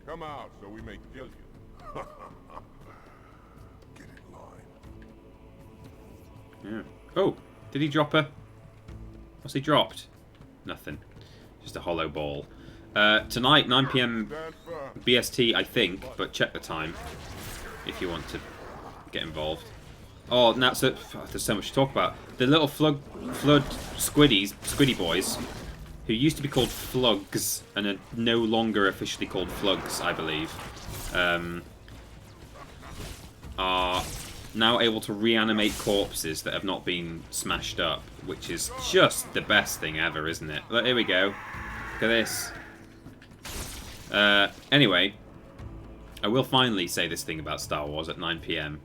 Come out so we may kill you. Get in line. Yeah. Oh, did he drop her? What's he dropped? Nothing. Just a hollow ball. Tonight, 9 PM Stand firm. BST, I think, but check the time if you want to get involved. Oh, now there's so much to talk about. The little flood squiddy boys, who used to be called Flugs and are no longer officially called Flugs, I believe, are now able to reanimate corpses that have not been smashed up, which is just the best thing ever, isn't it? Look, here we go. Look at this. Anyway, I will finally say this thing about Star Wars at 9 PM.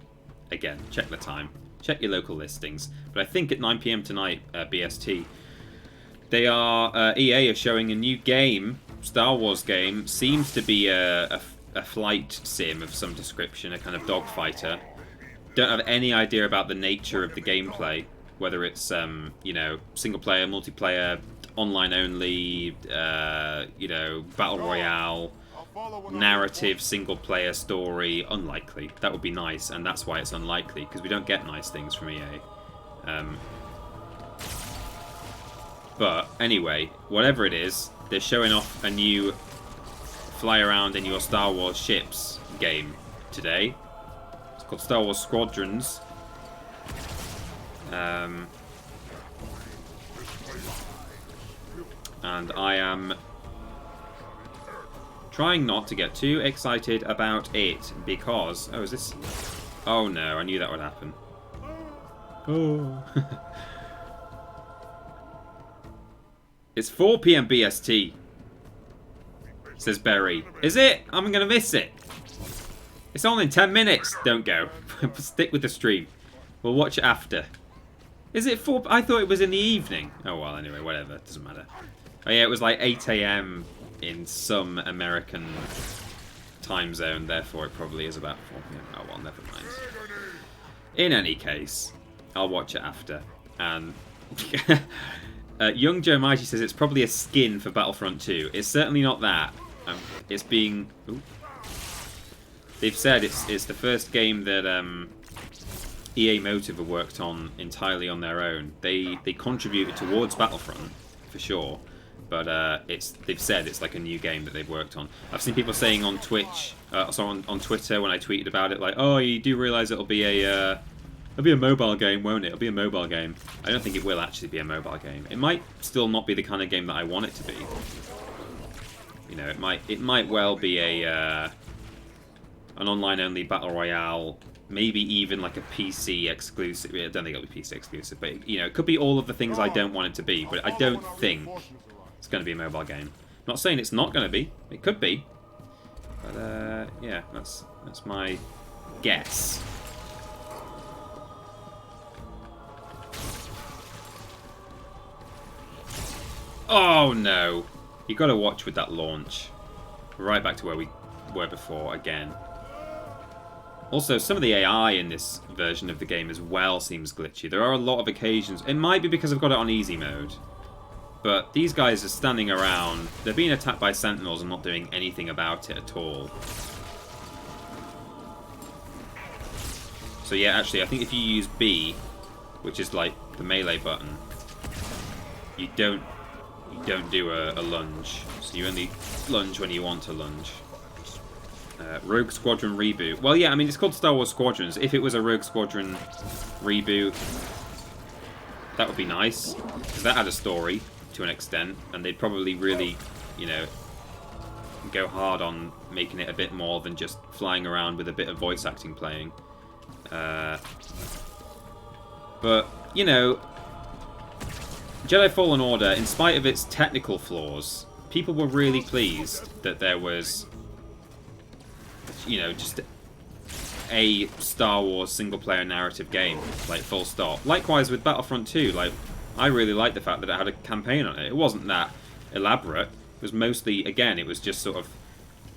Again, check the time. Check your local listings. But I think at 9 PM tonight, BST, they are, EA are showing a new game, Star Wars game. Seems to be a flight sim of some description, a kind of dogfighter. Don't have any idea about the nature of the gameplay, whether it's you know, single player, multiplayer, online only, you know, battle royale, narrative, single player story. Unlikely. That would be nice, and that's why it's unlikely, because we don't get nice things from EA. But anyway, whatever it is, they're showing off a new fly around in your Star Wars ships game today. It's called Star Wars Squadrons. And I am trying not to get too excited about it because... Oh, is this... Oh no, I knew that would happen. Oh. It's 4 PM BST, says Berry. Is it? I'm going to miss it. It's on in 10 minutes. Don't go. Stick with the stream. We'll watch it after. Is it 4? I thought it was in the evening. Oh, well, anyway, whatever. It doesn't matter. Oh, yeah, it was like 8 AM in some American time zone. Therefore, it probably is about 4 PM. Oh, well, never mind. In any case, I'll watch it after. And... Young Joe Mighty says it's probably a skin for Battlefront 2. It's certainly not that. It's being... Ooh. They've said it's the first game that EA Motive have worked on entirely on their own. They contributed towards Battlefront, for sure. But they've said it's like a new game that they've worked on. I've seen people saying on Twitch, on Twitter when I tweeted about it, like, oh, you do realise it'll be a mobile game, won't it? It'll be a mobile game. I don't think it will actually be a mobile game. It might still not be the kind of game that I want it to be. You know, it might well be an online-only battle royale, maybe even like a PC exclusive. I don't think it'll be PC exclusive, but you know, it could be all of the things I don't want it to be. But I don't think it's going to be a mobile game. I'm not saying it's not going to be. It could be. But yeah, that's my guess. Oh no! You got to watch with that launch. We're right back to where we were before again. Also, some of the AI in this version of the game as well seems glitchy. There are a lot of occasions... It might be because I've got it on easy mode. But these guys are standing around. They're being attacked by sentinels and not doing anything about it at all. So yeah, actually, I think if you use B, which is like the melee button, you don't do a lunge. So you only lunge when you want to lunge. Rogue Squadron reboot. Well, yeah, I mean, it's called Star Wars Squadrons. If it was a Rogue Squadron reboot, that would be nice. Because that had a story, to an extent. And they'd probably really, you know, go hard on making it a bit more than just flying around with a bit of voice acting playing. But, you know, Jedi Fallen Order, in spite of its technical flaws, people were really pleased that there was, you know, just a Star Wars single-player narrative game, like, full stop. Likewise with Battlefront 2, like, I really liked the fact that it had a campaign on it. It wasn't that elaborate. It was mostly, again, it was just sort of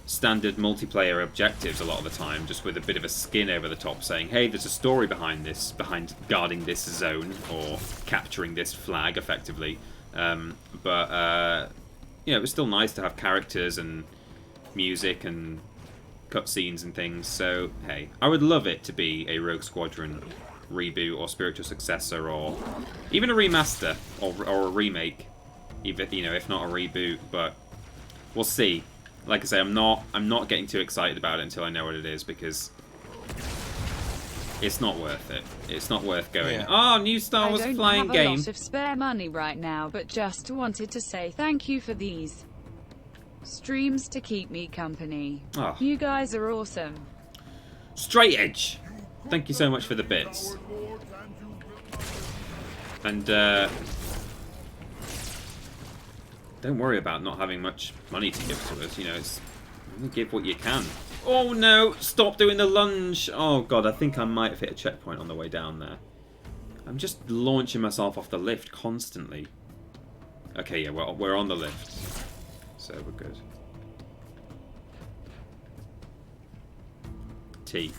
standard multiplayer objectives a lot of the time, just with a bit of a skin over the top saying, hey, there's a story behind this, behind guarding this zone, or capturing this flag, effectively. But you know, it was still nice to have characters and music and cutscenes and things, so, hey, I would love it to be a Rogue Squadron reboot or spiritual successor, or even a remaster, or a remake, even, you know, if not a reboot, but we'll see. Like I say, I'm not getting too excited about it until I know what it is, because it's not worth it. It's not worth going, oh, new Star Wars flying game. I don't have a lot of spare money right now, but just wanted to say thank you for these streams to keep me company. Oh. You guys are awesome. Straight Edge, thank you so much for the bits. And don't worry about not having much money to give to us, you know, it's give what you can. Oh no, stop doing the lunge. Oh god, I think I might have hit a checkpoint on the way down there. I'm just launching myself off the lift constantly. Okay, yeah, well, we're on the lift, so we're good. T.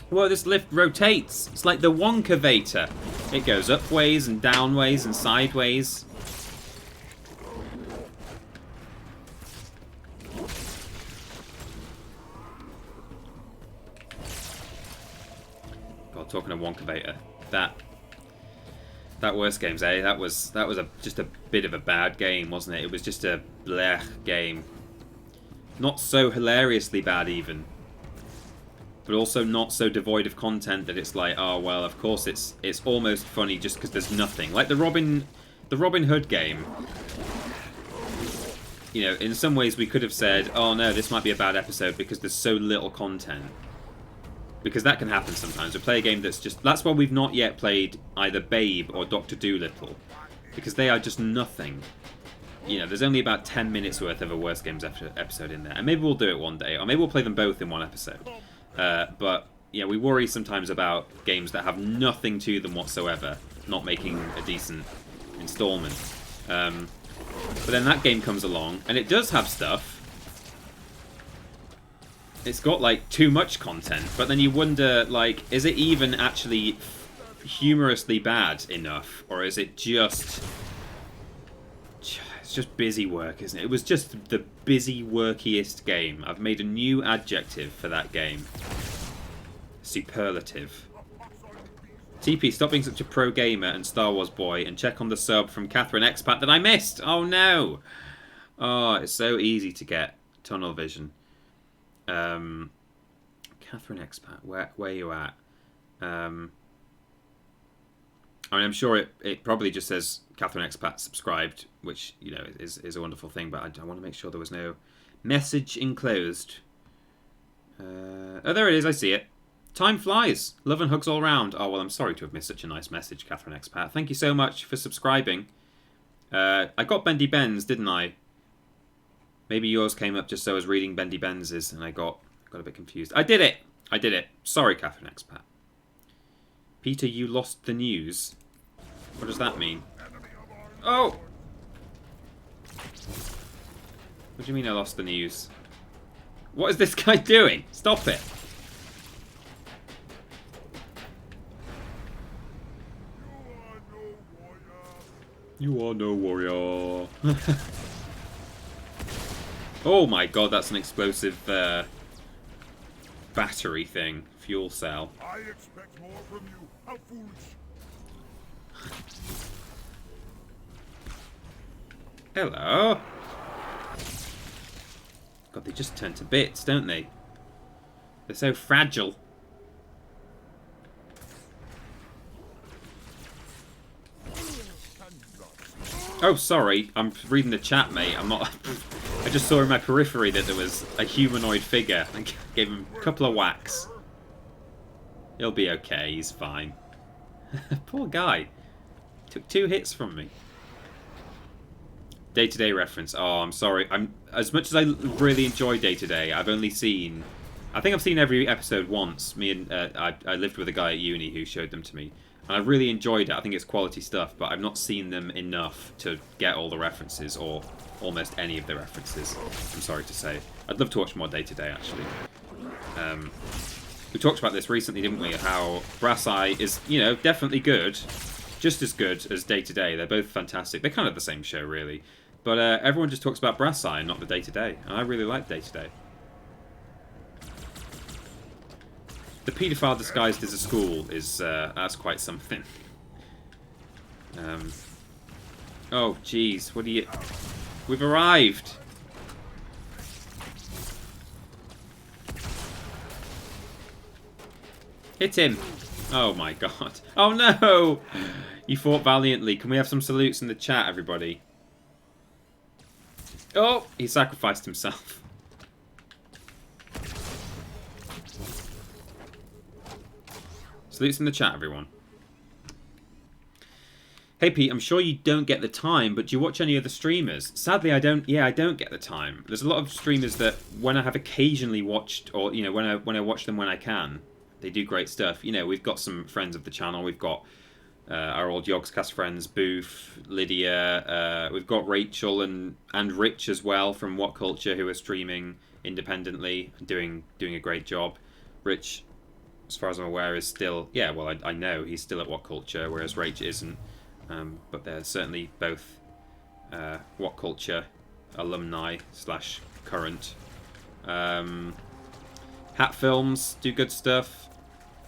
Whoa, this lift rotates. It's like the Wonkavator. It goes upways and downways and sideways. God, talking of Wonkavator, that Worst Games, eh? That was just a bit of a bad game, wasn't it? It was just a blech game. Not so hilariously bad, even. But also not so devoid of content that it's like, oh well, of course it's almost funny just because there's nothing. Like the Robin Hood game. You know, in some ways we could have said, oh no, this might be a bad episode because there's so little content. Because that can happen sometimes. We play a game that's just... That's why we've not yet played either Babe or Dr. Dolittle. Because they are just nothing. You know, there's only about 10 minutes worth of a Worst Games episode in there. And maybe we'll do it one day. Or maybe we'll play them both in one episode. But, yeah, we worry sometimes about games that have nothing to them whatsoever not making a decent installment. But then that game comes along, and it does have stuff. It's got, like, too much content, but then you wonder, like, is it even actually humorously bad enough? Or is it just... It's just busy work, isn't it? It was just the busy workiest game. I've made a new adjective for that game. Superlative. TP, stop being such a pro gamer and Star Wars boy and check on the sub from Catherine Expat that I missed. Oh no. Oh, it's so easy to get tunnel vision. Catherine Expat, where you at? I mean, I'm sure it probably just says Catherine Expat subscribed, which, you know, is a wonderful thing, but I want to make sure there was no message enclosed. Oh, there it is, I see it. Time flies. Love and hugs all round. Oh, well, I'm sorry to have missed such a nice message, Catherine Expat. Thank you so much for subscribing. I got Bendy Ben's, didn't I? Maybe yours came up just so I was reading Bendy Benz's and I got a bit confused. I did it! I did it. Sorry, Catherine Expat. Peter, you lost the news. What does that mean? Oh! What do you mean I lost the news? What is this guy doing? Stop it. You are no warrior. Oh my god, that's an explosive battery thing. Fuel cell. I expect more from you. How foolish. Hello. God, they just turn to bits, don't they? They're so fragile. Oh, sorry. I'm reading the chat, mate. I'm not... I just saw in my periphery that there was a humanoid figure. I gave him a couple of whacks. He'll be okay. He's fine. Poor guy. Took 2 hits from me. Day-to-day reference. Oh, I'm sorry. As much as I really enjoy Day-to-day, I've only seen... I think I've seen every episode once. I lived with a guy at uni who showed them to me. And I really enjoyed it. I think it's quality stuff, but I've not seen them enough to get all the references, or almost any of the references, I'm sorry to say. I'd love to watch more Day-to-Day, actually. We talked about this recently, didn't we? How Brass Eye is, you know, definitely good. Just as good as Day-to-Day. They're both fantastic. They're kind of the same show, really. But everyone just talks about Brass Eye and not the Day-to-Day. And I really like Day-to-Day. The paedophile disguised as a school is, that's quite something. Oh, jeez, what do you... We've arrived! Hit him! Oh my god. Oh no! You fought valiantly. Can we have some salutes in the chat, everybody? Oh! He sacrificed himself. Salutes in the chat, everyone. Hey Pete, I'm sure you don't get the time, but do you watch any of the streamers? Sadly, I don't. Yeah, I don't get the time. There's a lot of streamers that, when I have occasionally watched, or you know, when I watch them when I can, they do great stuff. You know, we've got some friends of the channel. We've got our old Yogscast friends, Booth, Lydia. We've got Rachel and Rich as well from What Culture, who are streaming independently and doing a great job. Rich, as far as I'm aware, is still... Yeah, well, I know he's still at What Culture, whereas Rach isn't. But they're certainly both What Culture alumni / current. Hat Films do good stuff.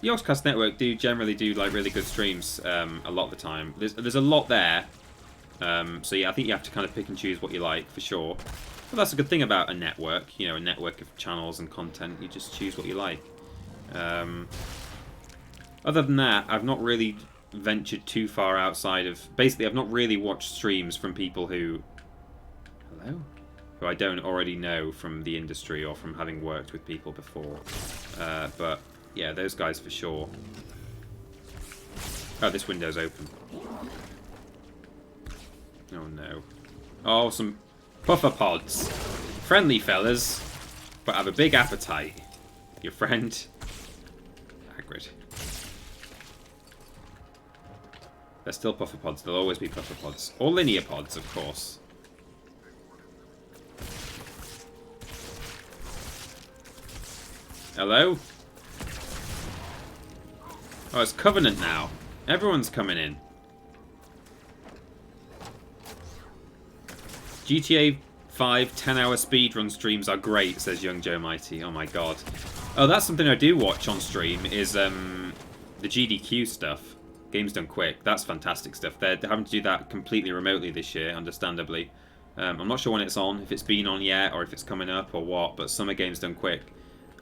The Yogscast Network generally do like really good streams a lot of the time. There's a lot there. So yeah, I think you have to kind of pick and choose what you like, for sure. But that's a good thing about a network. You know, a network of channels and content. You just choose what you like. Other than that, I've not really ventured too far outside of... Basically, I've not really watched streams from people who... Hello? Who I don't already know from the industry or from having worked with people before. But, yeah, those guys for sure. Oh, this window's open. Oh, no. Oh, some puffer pods. Friendly fellas, but have a big appetite. Your friend... Hagrid. They're still puffer pods. There'll always be puffer pods. Or linear pods, of course. Hello? Oh, it's Covenant now. Everyone's coming in. GTA 5 10-hour speedrun streams are great, says Young Joe Mighty. Oh my god. Oh, that's something I do watch on stream, is the GDQ stuff. Games Done Quick. That's fantastic stuff. They're having to do that completely remotely this year, understandably. I'm not sure when it's on, if it's been on yet, or if it's coming up, or what, but Summer Games Done Quick.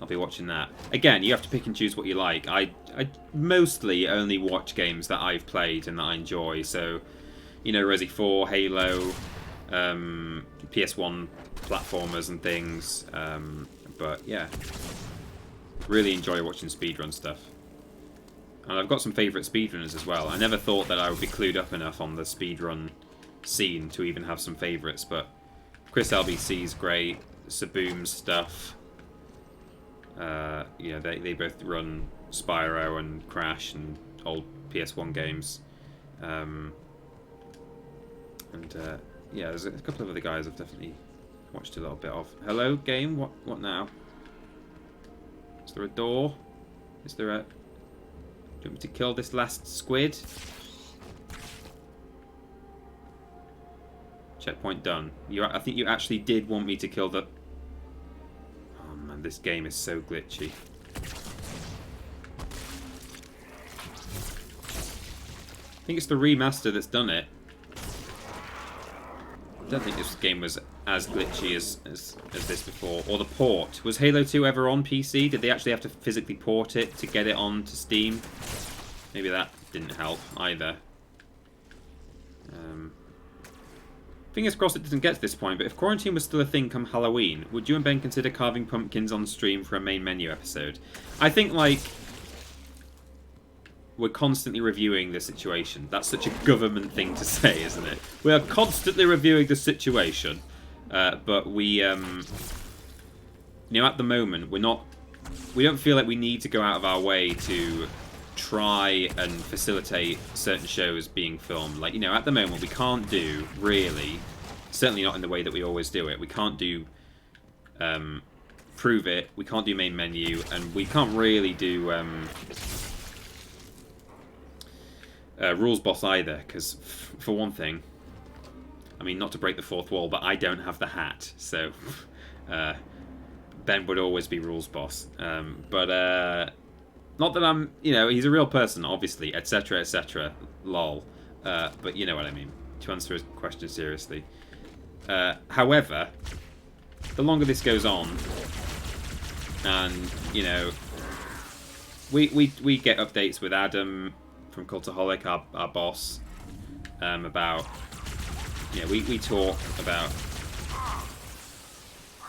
I'll be watching that. Again, you have to pick and choose what you like. I mostly only watch games that I've played and that I enjoy, so, you know, Resi 4, Halo, PS1 platformers and things, but yeah. Really enjoy watching speedrun stuff. And I've got some favourite speedrunners as well. I never thought that I would be clued up enough on the speedrun scene to even have some favourites, but Chris LBC's great, Saboom's stuff. You know, they both run Spyro and Crash and old PS1 games. Yeah, there's a couple of other guys I've definitely watched a little bit of. Hello, game? What now? Is there a door? Is there a... Do you want me to kill this last squid? Checkpoint done. I think you actually did want me to kill the... Oh man, this game is so glitchy. I think it's the remaster that's done it. I don't think this game was as glitchy as this before. Or the port. Was Halo 2 ever on PC? Did they actually have to physically port it to get it onto Steam? Maybe that didn't help either. Fingers crossed it doesn't get to this point, but if quarantine was still a thing come Halloween, would you and Ben consider carving pumpkins on stream for a main menu episode? I think, like, we're constantly reviewing the situation. That's such a government thing to say, isn't it? We are constantly reviewing the situation, but we, you know, at the moment, we don't feel like we need to go out of our way to try and facilitate certain shows being filmed. Like, you know, at the moment, we can't do, really, certainly not in the way that we always do it. We can't do Prove It, we can't do main menu, and we can't really do Rules Boss either, because, for one thing, I mean, not to break the fourth wall, but I don't have the hat, so Ben would always be Rules Boss. Not that I'm, you know, he's a real person, obviously, etc., lol. But you know what I mean, to answer his question seriously. However, the longer this goes on, and, you know, we get updates with Adam from Cultaholic, our boss, about, you know, we talk about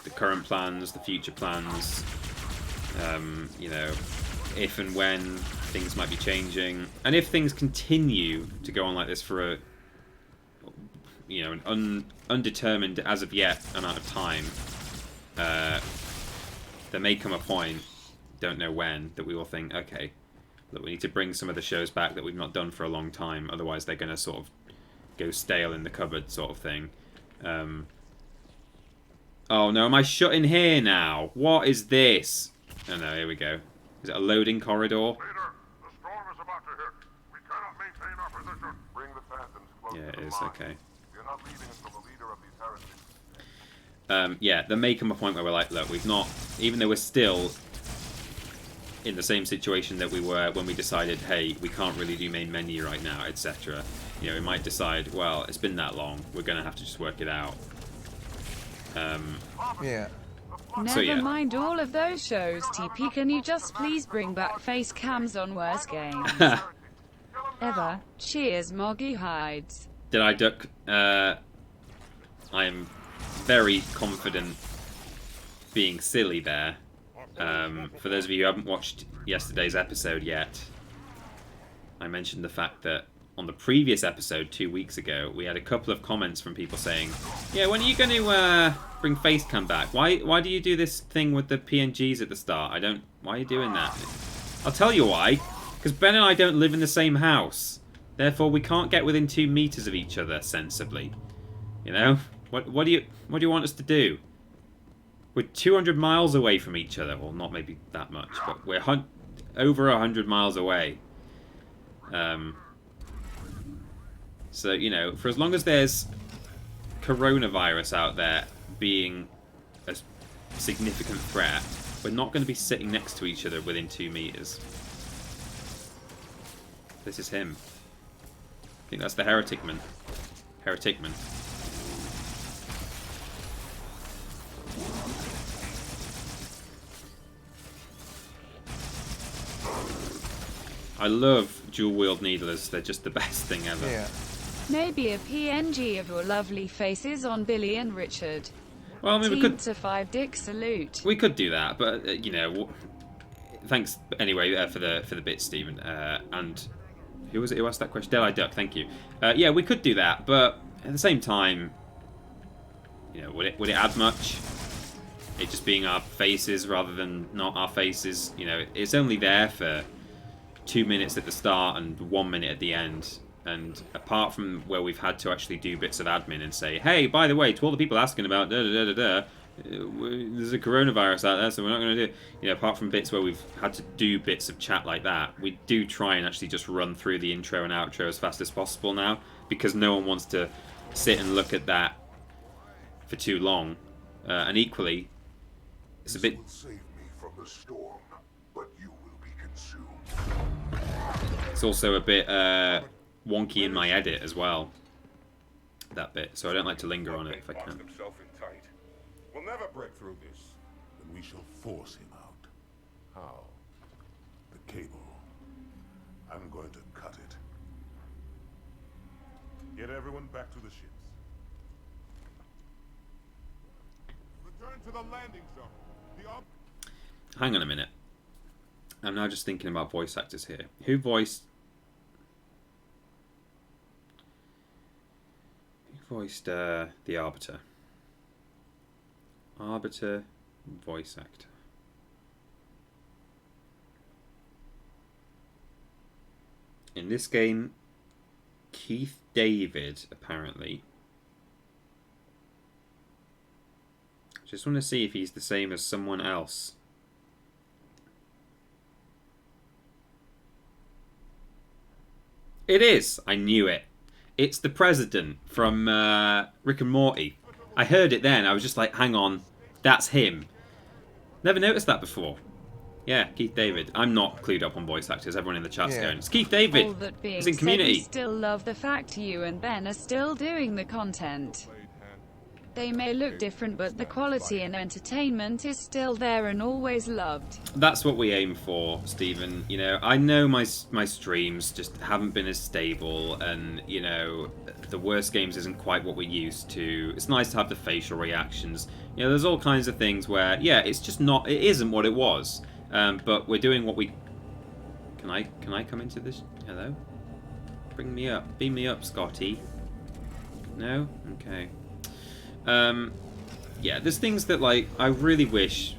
the current plans, the future plans, you know, if and when things might be changing, and if things continue to go on like this for a, you know, an undetermined as of yet amount of time, there may come a point, don't know when, that we will think, okay, look, we need to bring some of the shows back that we've not done for a long time, otherwise they're going to sort of go stale in the cupboard, sort of thing. Oh no, am I shut in here now? What is this? Oh no, here we go. Is it a loading corridor? Leader, the storm is about to hit. We cannot maintain our position. Bring the phantoms close Yeah, to it the is, line. okay. We are not leaving until the leader of these heresies. Yeah, there may come a point where we're like, look, we've not, even though we're still in the same situation that we were when we decided, hey, we can't really do main menu right now, etc. You know, we might decide, well, it's been that long, we're going to have to just work it out. Yeah. Never yeah. mind all of those shows, TP. Can you just please bring back face cams on worst games ever? Cheers, Moggy Hides. Did I duck? I am very confident being silly there. For those of you who haven't watched yesterday's episode yet, I mentioned the fact that on the previous episode 2 weeks ago, we had a couple of comments from people saying, yeah, when are you going to bring Facecam back? Why do you do this thing with the PNGs at the start? Why are you doing that? I'll tell you why. Because Ben and I don't live in the same house. Therefore, we can't get within 2 meters of each other sensibly. You know? What do you want us to do? We're 200 miles away from each other. Well, not maybe that much, but we're over 100 miles away. So, you know, for as long as there's coronavirus out there being a significant threat, we're not going to be sitting next to each other within 2 meters. This is him. I think that's the Hereticman. Hereticman. I love dual-wield needlers. They're just the best thing ever. Yeah. Maybe a PNG of your lovely faces on Billy and Richard. Well, I mean, we Team could... to 5 dick salute. We could do that, but, you know... Thanks, anyway, for the bit, Stephen. And who was it who asked that question? Deli Duck, thank you. Yeah, we could do that, but at the same time... You know, would it add much? It just being our faces rather than not our faces? You know, it's only there for 2 minutes at the start and 1 minute at the end. And apart from where we've had to actually do bits of admin and say, hey, by the way, to all the people asking about da-da-da-da-da, there's a coronavirus out there, so we're not going to do, apart from bits where we've had to do bits of chat like that, we do try and actually just run through the intro and outro as fast as possible now, because no one wants to sit and look at that for too long. And equally, it's a bit... This will save me from the storm, but you will be consumed. It's also a bit wonky in my edit as well, that bit, so I don't like to linger on it if I can. Himself in tight. We'll never break through this. Then we shall force him out. How? The cable. I'm going to cut it. Get everyone back to the ships. Return to the landing zone. Hang on a minute. I'm now just thinking about voice actors here. Who voiced the Arbiter? Arbiter voice actor. In this game, Keith David, apparently. Just want to see if he's the same as someone else. It is! I knew it. It's the president from Rick and Morty. I heard it then. I was just like, hang on. That's him. Never noticed that before. Yeah, Keith David. I'm not clued up on voice actors. Everyone in the chat's going, it's Keith David. All that being He's in said, Community. we still love the fact you and Ben are still doing the content. They may look different, but the quality and entertainment is still there and always loved. That's what we aim for, Stephen. I know my streams just haven't been as stable, and the worst games isn't quite what we're used to. It's nice to have the facial reactions. There's all kinds of things where, it's just not. It isn't what it was. But we're doing what we. Can I come into this? Hello. Bring me up. Beam me up, Scotty. No. Okay. Yeah, there's things that, I really wish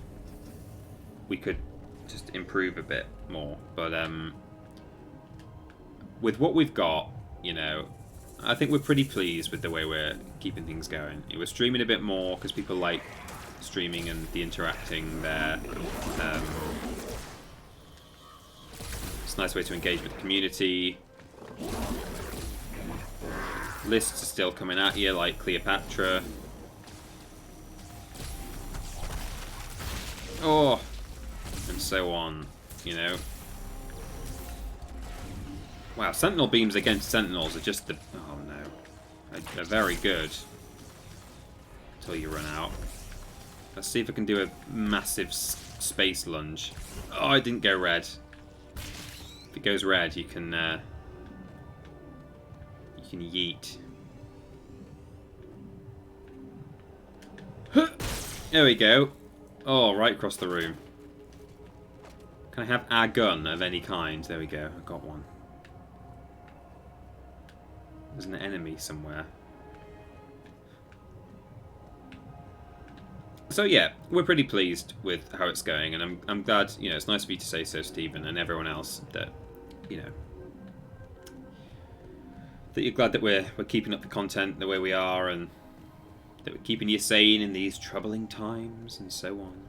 we could just improve a bit more, but, with what we've got, I think we're pretty pleased with the way we're keeping things going. We're streaming a bit more, because people like streaming and the interacting there. It's a nice way to engage with the community. Lists are still coming at you, like Cleopatra. Oh, and so on, Wow, Sentinel beams against Sentinels are just the... Oh, no. They're very good. Until you run out. Let's see if I can do a massive space lunge. Oh, it didn't go red. If it goes red, you can yeet. There we go. Oh, right across the room. Can I have a gun of any kind? There we go. I got one. There's an enemy somewhere. So yeah, we're pretty pleased with how it's going, and I'm glad. It's nice of you to say so, Stephen, and everyone else, that that you're glad that we're keeping up the content the way we are, and that we're keeping you sane in these troubling times, and so on.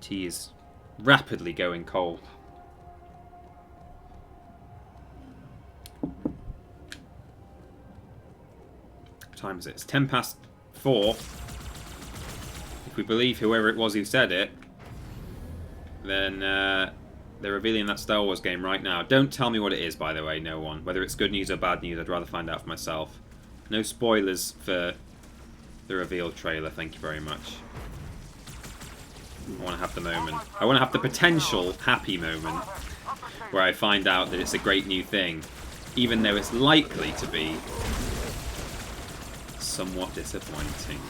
Tea is rapidly going cold. What time is it? It's 4:10. If we believe whoever it was who said it, then they're revealing that Star Wars game right now. Don't tell me what it is, by the way, no one. Whether it's good news or bad news, I'd rather find out for myself. No spoilers for the reveal trailer, thank you very much. I want to have the moment. I want to have the potential happy moment where I find out that it's a great new thing, even though it's likely to be somewhat disappointing.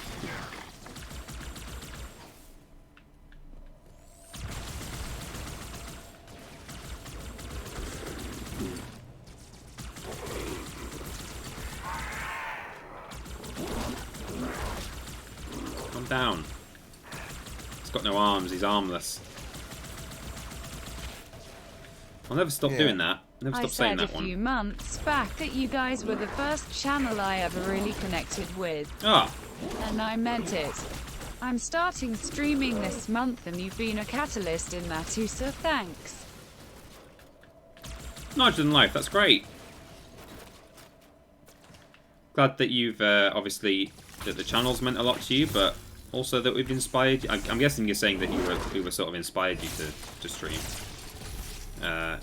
Calm down. He's got no arms, he's armless. I'll never stop doing that. Never stop saying that one. I said a few months back that you guys were the first channel I ever really connected with. Ah, And I meant it. I'm starting streaming this month and you've been a catalyst in that too, so thanks. Larger than life, that's great. Glad that you've, obviously, that the channel's meant a lot to you, but also that we've inspired you. I'm guessing you're saying that we were sort of inspired you to stream.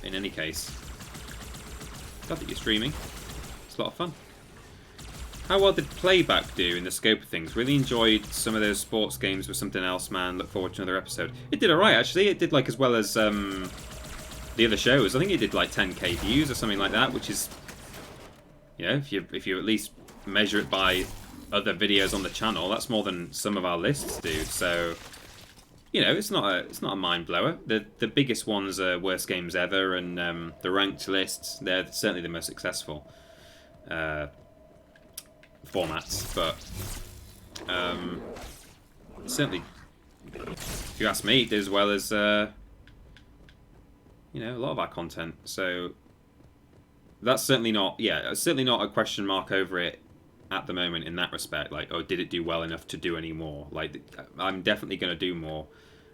In any case. Glad that you're streaming. It's a lot of fun. How well did playback do in the scope of things? Really enjoyed some of those sports games with something else, man. Look forward to another episode. It did alright, actually. It did like as well as the other shows. I think it did like 10k views or something like that, which is, you know, if you at least measure it by other videos on the channel, that's more than some of our lists do. So, you know, it's not a mind blower. The biggest ones are worst games ever, and the ranked lists, they're certainly the most successful formats. But certainly, if you ask me, it did as well as you know, a lot of our content. So that's certainly not, yeah, certainly not a question mark over it at the moment in that respect. Like, oh, did it do well enough to do any more? Like, I'm definitely going to do more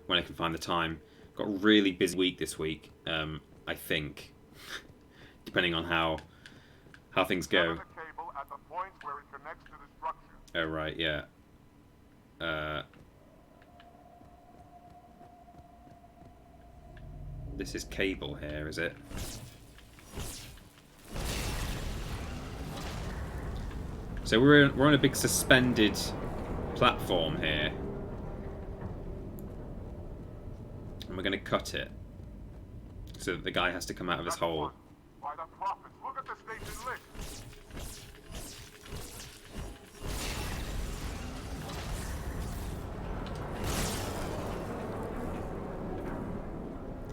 when I can find the time. Got a really busy week this week, I think, depending on how things go. Oh, right, yeah. This is cable here, is it? So we're on a big suspended platform here, and we're going to cut it so that the guy has to come out of his hole. By the prophets, look at the station lit.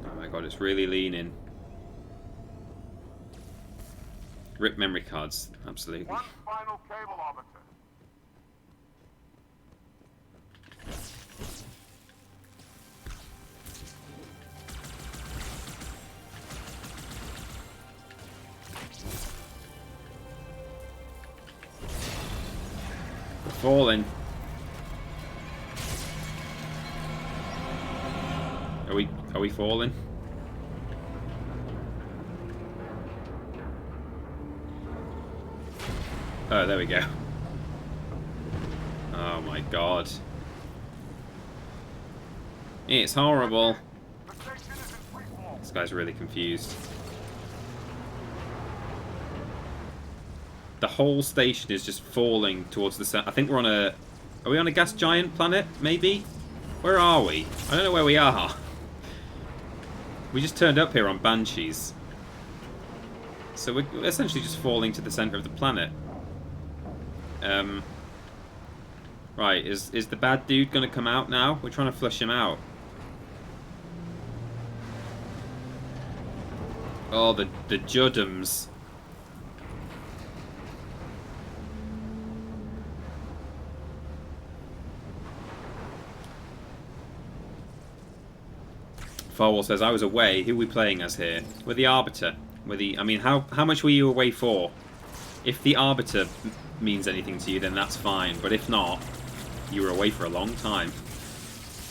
Oh my god, it's really leaning. Rip memory cards, absolutely. One final cable arbiter. We're falling. Are we falling? Oh, there we go. Oh my god. It's horrible. This guy's really confused. The whole station is just falling towards the center. I think we're on a... Are we on a gas giant planet, maybe? Where are we? I don't know where we are. We just turned up here on Banshees. So we're essentially just falling to the center of the planet. Right, is the bad dude gonna come out now? We're trying to flush him out. Oh, the Juddums. Farwell says, I was away. Who are we playing as here? We're the Arbiter. We're the... I mean, how much were you away for? If the Arbiter means anything to you, then that's fine. But if not, you were away for a long time.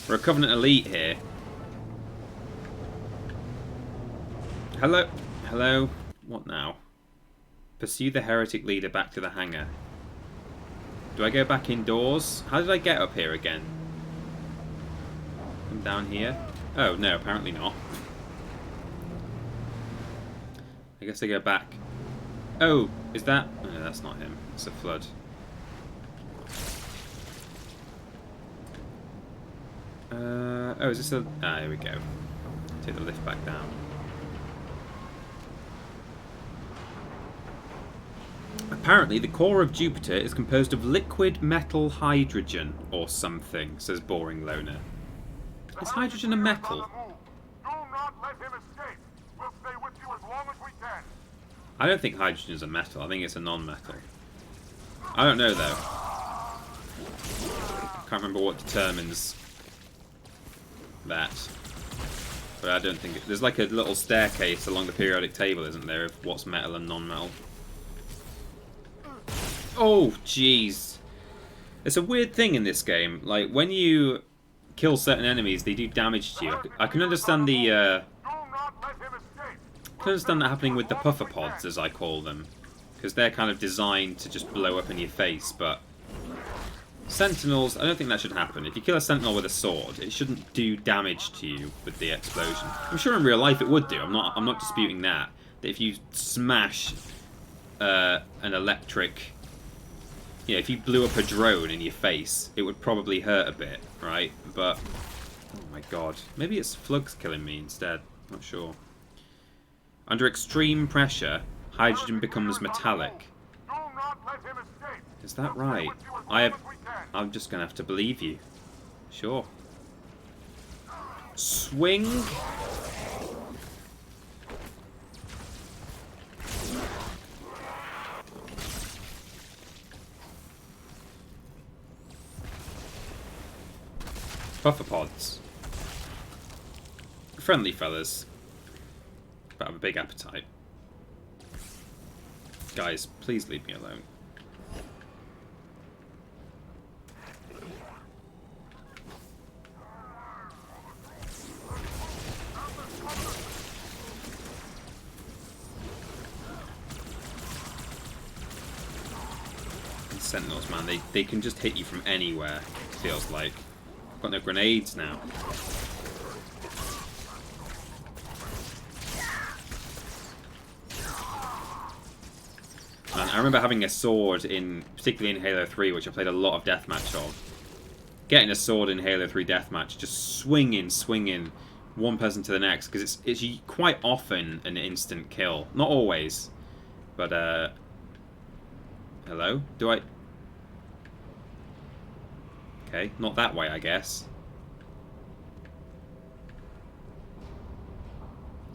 We're a Covenant Elite here. Hello? Hello? What now? Pursue the heretic leader back to the hangar. Do I go back indoors? How did I get up here again? Come down here? Oh, no, apparently not. I guess I go back. Oh, is that... Oh, no, that's not him. It's a flood. Oh, is this a... Ah, here we go. Take the lift back down. Apparently, the core of Jupiter is composed of liquid metal hydrogen or something, says Boring Loner. Is hydrogen a metal? Do not let him escape. We'll stay with you as long as we can. I don't think hydrogen is a metal. I think it's a non-metal. I don't know, though. Can't remember what determines that. But I don't think... There's like a little staircase along the periodic table, isn't there, of what's metal and non-metal. Oh, jeez. It's a weird thing in this game. Like, when you kill certain enemies, they do damage to you. I can understand the, Do not let him escape. I can understand that happening with the puffer pods, as I call them. Because they're kind of designed to just blow up in your face, but... Sentinels, I don't think that should happen. If you kill a sentinel with a sword, it shouldn't do damage to you with the explosion. I'm sure in real life it would do. I'm not disputing that. That if you smash an electric... Yeah, if you blew up a drone in your face, it would probably hurt a bit, right? But, oh my god. Maybe it's Flug's killing me instead. Not sure. Under extreme pressure, hydrogen becomes metallic. Do not let him escape. Is that right? I'm just going to have to believe you. Sure. Swing. Puffer pods. Friendly fellas. But have a big appetite. Guys, please leave me alone. Sentinels, man, they can just hit you from anywhere, it feels like. I've got no grenades now. Man, I remember having a sword particularly in Halo 3, which I played a lot of deathmatch of. Getting a sword in Halo 3 deathmatch, just swinging one person to the next, because it's quite often an instant kill. Not always, but hello? Do I... Okay, not that way, I guess.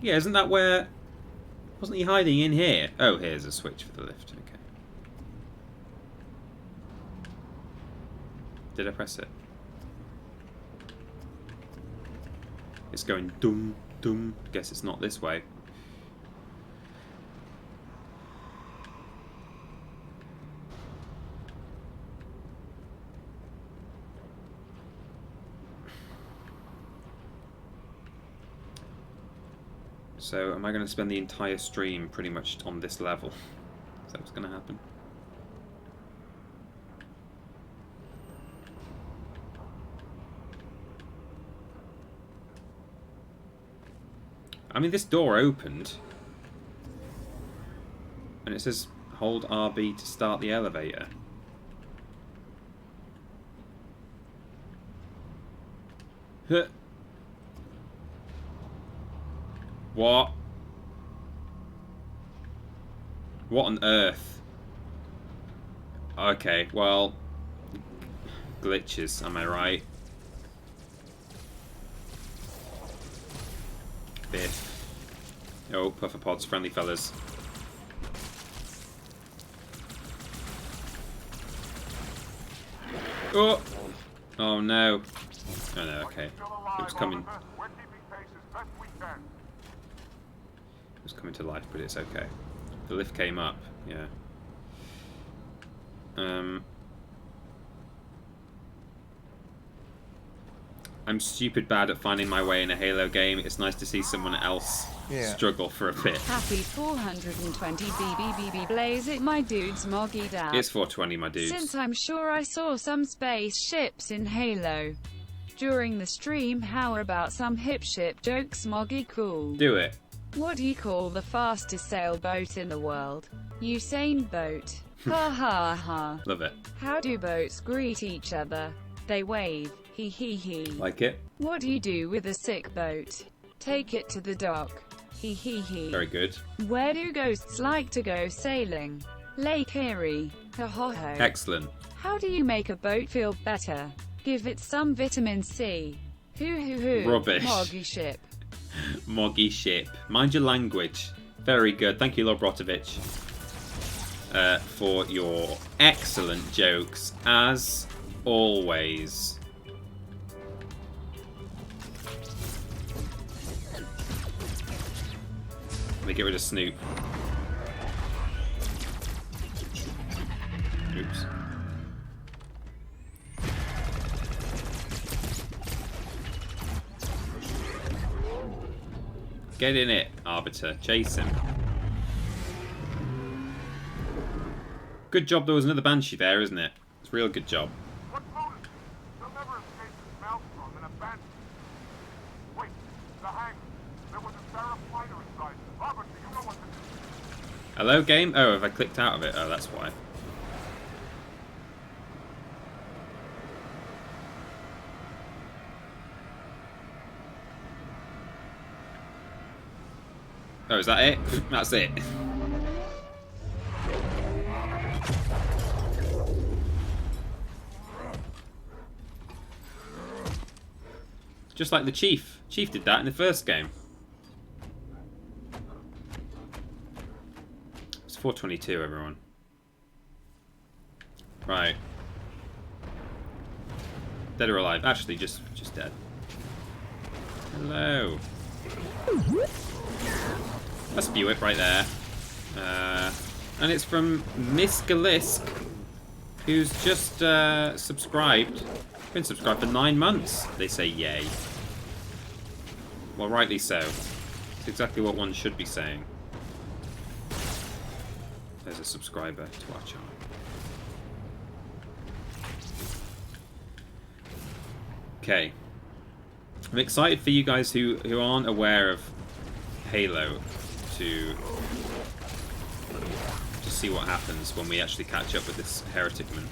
Yeah, isn't that where... Wasn't he hiding in here? Oh, here's a switch for the lift. Okay. Did I press it? It's going dum dum. Guess it's not this way. So, am I going to spend the entire stream pretty much on this level? Is that what's going to happen? I mean, this door opened. And it says, hold RB to start the elevator. Huh. What? What on earth? Okay, well... Glitches, am I right? Pfft. Oh, puffer pods, friendly fellas. Oh! Oh no. Oh no, okay. It was coming. We're keeping pace as best we can. It was coming to life, but it's okay. The lift came up, yeah. I'm stupid bad at finding my way in a Halo game. It's nice to see someone else struggle for a bit. Happy 420 BBBB blaze it, my dudes, Moggy Dad. It's 420, my dudes. Since I'm sure I saw some spaceships in Halo during the stream, how about some hip ship jokes, Moggy? Cool. Do it. What do you call the fastest sailboat in the world? Usain Boat. Ha ha ha. Love it. How do boats greet each other? They wave. He he he. Like it? What do you do with a sick boat? Take it to the dock. He he he. Very good. Where do ghosts like to go sailing? Lake Erie. Ha ha ho. Excellent. How do you make a boat feel better? Give it some vitamin C. Hoo hoo hoo. Rubbish. Moggy ship. Moggy ship. Mind your language. Very good. Thank you, Lobrotovich, for your excellent jokes, as always. Let me get rid of Snoop. Oops. Get in it, Arbiter. Chase him. Good job there was another Banshee there, isn't it? It's a real good job. What motive? They'll never escape this maelstrom and abandon. Wait, the hangar. There was a Sarah fighter inside. Arbiter, you know what to do. Hello, game? Oh, have I clicked out of it? Oh, that's why. Oh, is that it? That's it. Just like the Chief. Chief did that in the first game. It's 422, everyone. Right. Dead or alive? Actually, just dead. Hello. That's Buick right there. And it's from Miss Galisk, who's just subscribed. Been subscribed for 9 months. They say yay. Well, rightly so. It's exactly what one should be saying. There's a subscriber to our channel. Okay. I'm excited for you guys who aren't aware of Halo to see what happens when we actually catch up with this hereticman.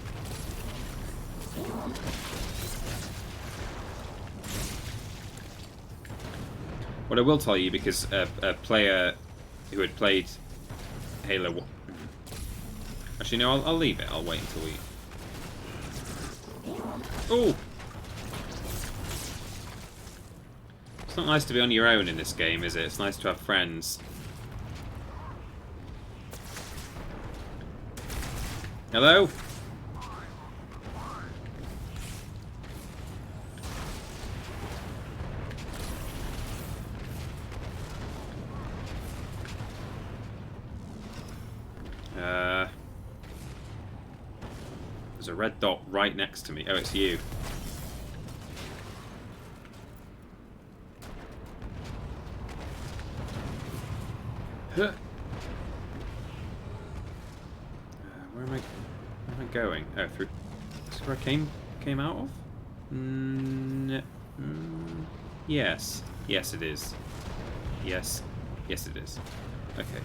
What I will tell you, because a player who had played Halo... Actually, no, I'll leave it. I'll wait until we... Oh! It's not nice to be on your own in this game, is it? It's nice to have friends. Hello? There's a red dot right next to me. Oh, it's you. Huh. Where am I going? Oh, through. Is this where I came out of? Yes. Yes, it is. Yes. Yes, it is. Okay.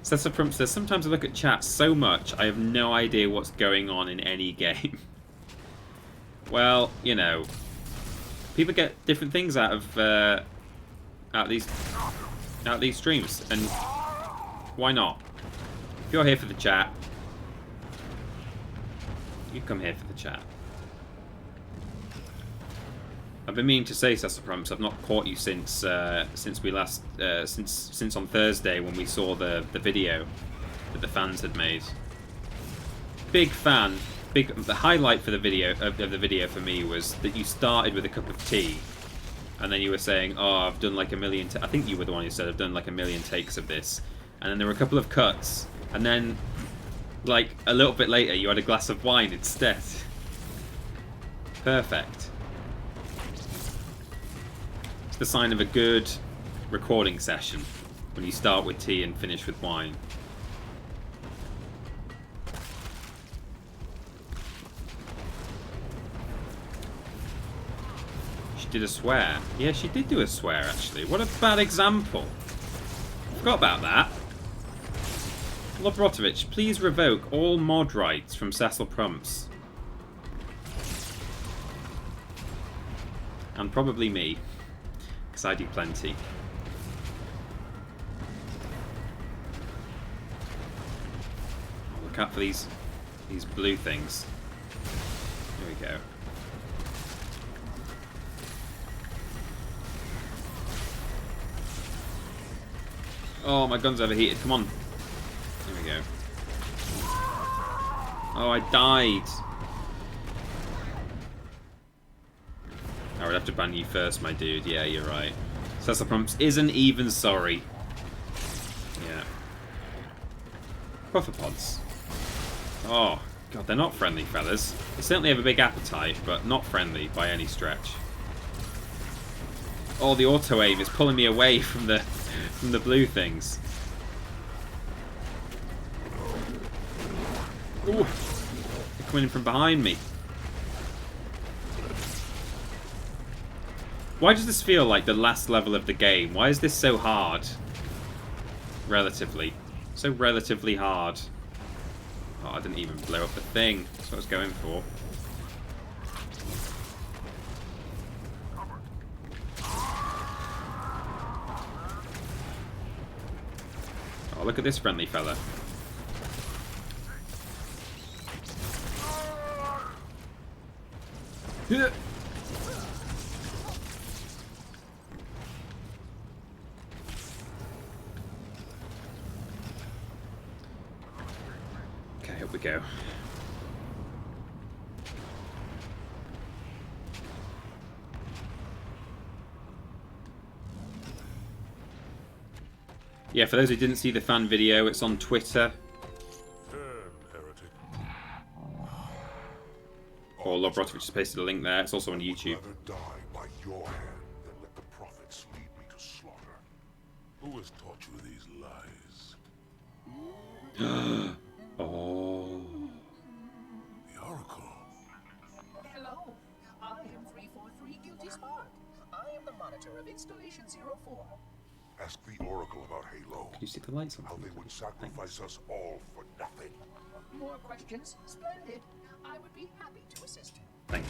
So sometimes I look at chat so much I have no idea what's going on in any game. Well, you know, people get different things out of these streams, and why not? If you're here for the chat, you come here for the chat. I've been meaning to say, Sassafrumps, I've not caught you since we last since on Thursday when we saw the video that the fans had made. Big fan. The highlight for the video of the video for me was that you started with a cup of tea, and then you were saying, "Oh, I've done like a million." I think you were the one who said, "I've done like a million takes of this," and then there were a couple of cuts, and then like a little bit later, you had a glass of wine instead. Perfect. It's the sign of a good recording session when you start with tea and finish with wine. She did a swear. Yeah, she did do a swear, actually. What a bad example. Forgot about that. Lobrotovich, please revoke all mod rights from Cecil Prumps. And probably me. Because I do plenty. Look out for these blue things. Here we go. Oh, my gun's overheated. Come on. There we go. Oh, I died. I would have to ban you first, my dude. Yeah, you're right. Cecil Prumps isn't even sorry. Yeah. Pufferpods. Oh, God, they're not friendly, fellas. They certainly have a big appetite, but not friendly by any stretch. Oh, the auto aim is pulling me away from the blue things. Ooh, they're coming in from behind me. Why does this feel like the last level of the game? Why is this so hard? Relatively. So relatively hard. Oh, I didn't even blow up the thing. That's what I was going for. Oh, look at this friendly fella. Okay, up we go. Yeah, for those who didn't see the fan video, it's on Twitter. Heretic. Or Lobrotovich has pasted a link there. It's also on YouTube. Rather die by your hand than let the prophets lead me to slaughter. Who has taught you these lies? Oh. The Oracle. Hello, I am 343 Guilty Spark. I am the monitor of Installation 04. Ask the Oracle about Halo. Can you see the lights on? How they would sacrifice us all for nothing. More questions? Splendid. I would be happy to assist. Thanks.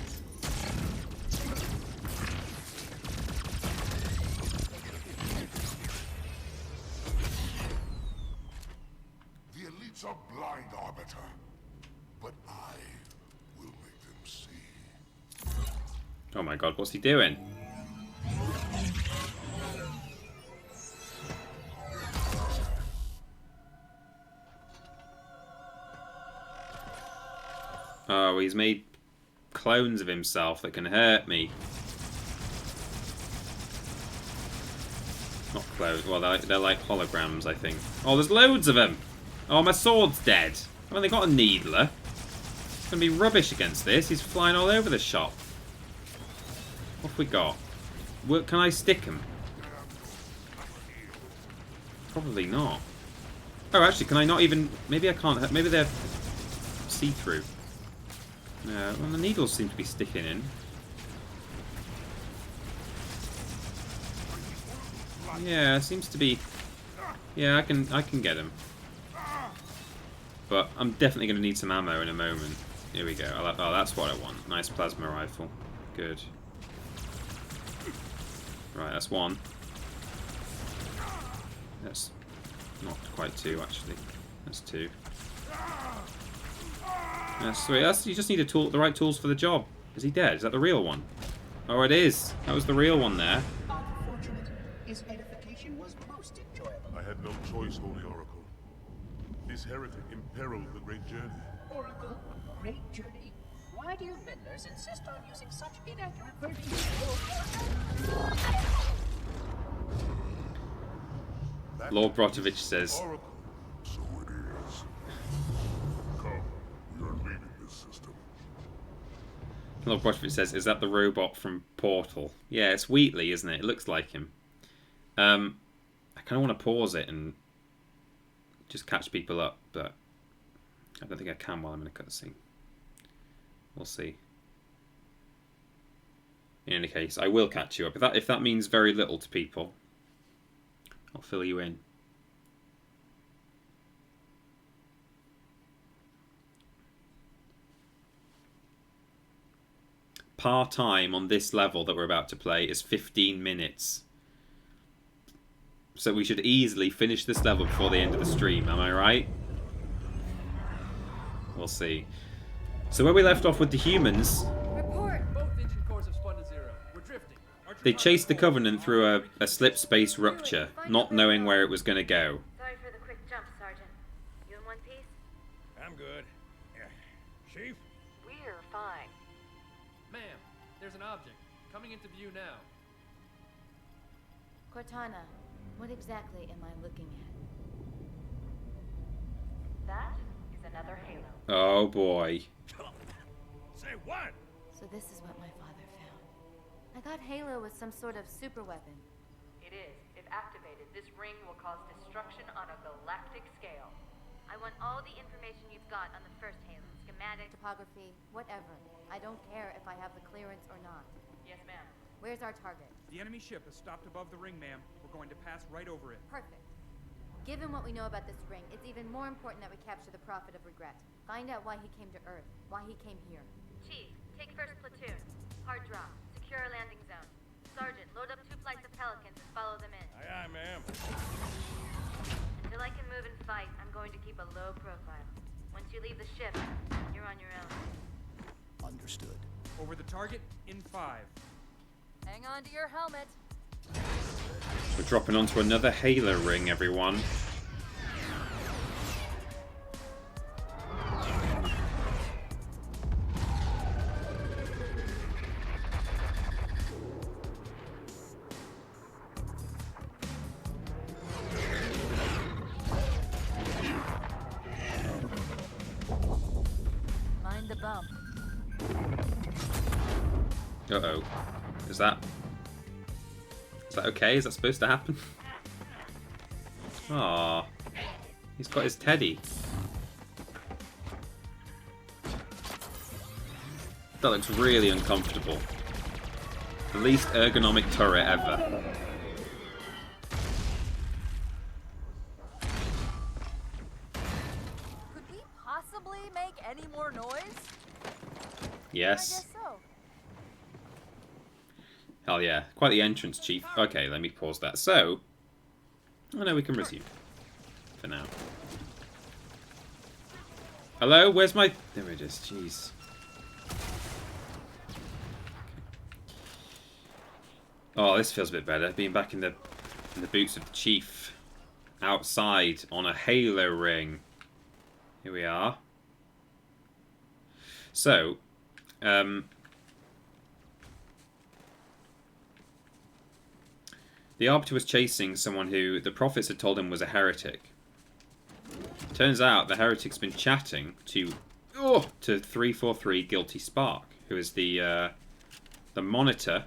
The elites are blind, Arbiter. But I will make them see. Oh my god, what's he doing? Oh, he's made clones of himself that can hurt me. Not clones. Well, they're like holograms, I think. Oh, there's loads of them. Oh, my sword's dead. I've only got a needler. It's going to be rubbish against this. He's flying all over the shop. What have we got? Can I stick him? Probably not. Oh, actually, can I not even... Maybe I can't... Maybe they're see-through. No, well, the needles seem to be sticking in. Yeah, it seems to be... Yeah, I can get him. But I'm definitely going to need some ammo in a moment. Here we go. Oh, that's what I want. Nice plasma rifle. Good. Right, that's one. That's not quite two, actually. That's two. That's sweet. You just need the right tools for the job. Is he dead? Is that the real one? Oh, it is. That was the real one there. Unfortunate. His edification was most enjoyable. I had no choice, Holy Oracle. This heretic imperiled the great journey. Oracle, great journey. Why do you meddlers insist on using such inaccurate verbiage? Lord Brotovich says... Oracle. So it is. Come, we are leaving this system. Lord Brotovich says, is that the robot from Portal? Yeah, it's Wheatley, isn't it? It looks like him. I kind of want to pause it and just catch people up, but I don't think I can while I'm in a cutscene. We'll see. In any case, I will catch you up. If that means very little to people, I'll fill you in. Par time on this level that we're about to play is 15 minutes. So we should easily finish this level before the end of the stream, am I right? We'll see. So where we left off with the humans, they chased the Covenant through a slip space rupture, not knowing where it was going to go. Sorry for the quick jump, Sergeant. You in one piece? I'm good. Chief? We're fine. Ma'am, there's an object coming into view now. Cortana, what exactly am I looking at? That is another Halo. Oh boy. Say what? So this is what my father found. I thought Halo was some sort of super weapon. It is. If activated, this ring will cause destruction on a galactic scale. I want all the information you've got on the first Halo. Schematic, topography, whatever. I don't care if I have the clearance or not. Yes, ma'am. Where's our target? The enemy ship is stopped above the ring, ma'am. We're going to pass right over it. Perfect. Given what we know about this ring, it's even more important that we capture the Prophet of Regret. Find out why he came to Earth, why he came here. Chief, take first platoon. Hard drop. Secure our landing zone. Sergeant, load up 2 flights of Pelicans and follow them in. Aye, aye, ma'am. Until I can move and fight, I'm going to keep a low profile. Once you leave the ship, you're on your own. Understood. Over the target in 5. Hang on to your helmet. We're dropping onto another Halo ring, everyone. Mind the bump. Uh-oh. Is that okay? Is that supposed to happen? Aww. He's got his teddy. That looks really uncomfortable. The least ergonomic turret ever. Could we possibly make any more noise? Yes. I guess so. Hell yeah. Quite the entrance, Chief. Okay, let me pause that. So, I know we can resume. For now. Hello? Where's my... There it is. Jeez. Oh, this feels a bit better. Being back in the boots of the Chief. Outside on a Halo ring. Here we are. So, the Arbiter was chasing someone who the prophets had told him was a heretic. Turns out the heretic's been chatting to 343 Guilty Spark, who is the monitor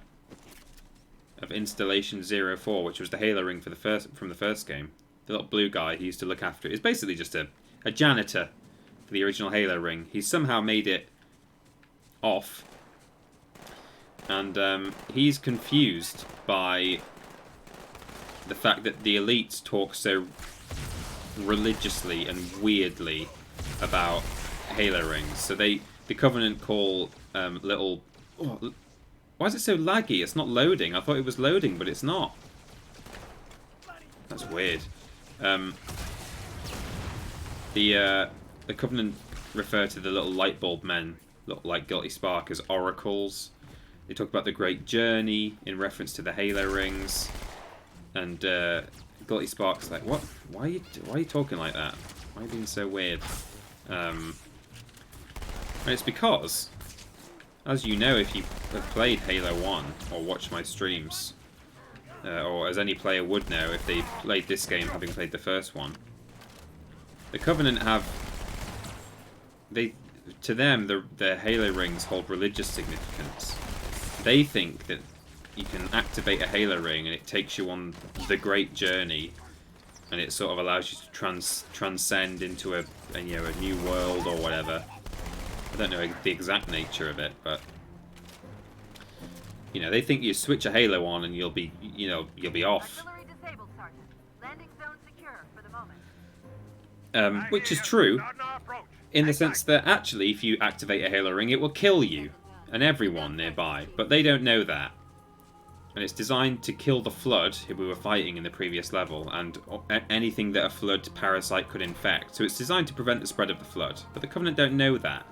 of Installation 04, which was the Halo ring for from the first game. The little blue guy who used to look after it is basically just a janitor for the original Halo ring. He's somehow made it off, and he's confused by the fact that the elites talk so religiously and weirdly about Halo rings. So the Covenant call little... Oh, why is it so laggy? It's not loading. I thought it was loading, but it's not. That's weird. The Covenant refer to the little light bulb men, look like Guilty Spark, as oracles. They talk about the Great Journey in reference to the Halo rings. And Guilty Spark's like, what? Why are you talking like that? Why are you being so weird? And it's because, as you know, if you have played Halo 1 or watched my streams, or as any player would know if they played this game having played the first one, the Covenant have... To them, the Halo rings hold religious significance. They think that you can activate a Halo ring and it takes you on the Great Journey, and it sort of allows you to transcend into a new world or whatever. I don't know the exact nature of it, but they think you switch a Halo on and you'll be off. Artillery disabled, Sergeant. Landing zone secure for the moment. Which is true, in the sense that actually, if you activate a Halo ring, it will kill you and everyone nearby. But they don't know that. And it's designed to kill the Flood, who we were fighting in the previous level, and anything that a Flood parasite could infect. So it's designed to prevent the spread of the Flood. But the Covenant don't know that.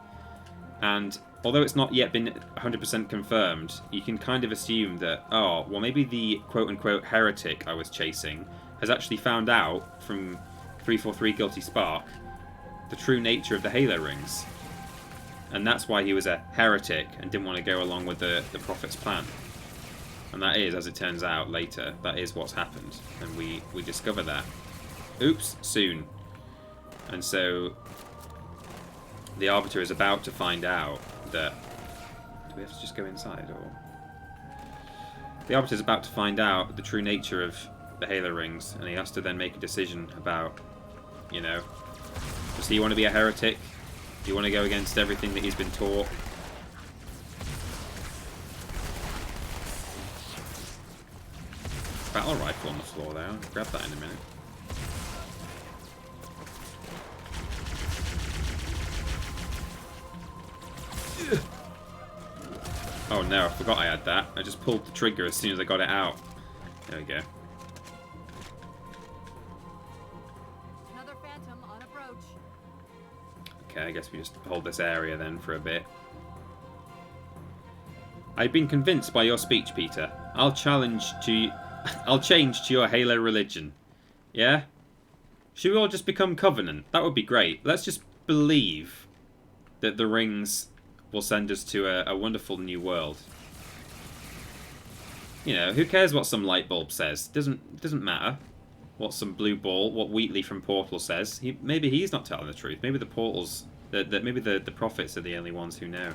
And although it's not yet been 100% confirmed, you can kind of assume that, oh, well, maybe the quote-unquote heretic I was chasing has actually found out from 343 Guilty Spark the true nature of the Halo rings. And that's why he was a heretic and didn't want to go along with the Prophet's plan. And that is, as it turns out later, that is what's happened. And we discover that. Oops, soon. And so the Arbiter is about to find out that... Do we have to just go inside, or... The Arbiter's about to find out the true nature of the Halo rings, and he has to then make a decision about, you know, does he want to be a heretic? Do you want to go against everything that he's been taught? Battle rifle on the floor there. I'll grab that in a minute. Oh no, I forgot I had that. I just pulled the trigger as soon as I got it out. There we go. Another phantom on approach. Okay, I guess we just hold this area then for a bit. I've been convinced by your speech, Peter. I'll change to your Halo religion. Yeah? Should we all just become Covenant? That would be great. Let's just believe that the rings will send us to a wonderful new world. You know, who cares what some light bulb says? Doesn't matter what some blue ball, what Wheatley from Portal says. Maybe he's not telling the truth. Maybe the portals, maybe the prophets are the only ones who know.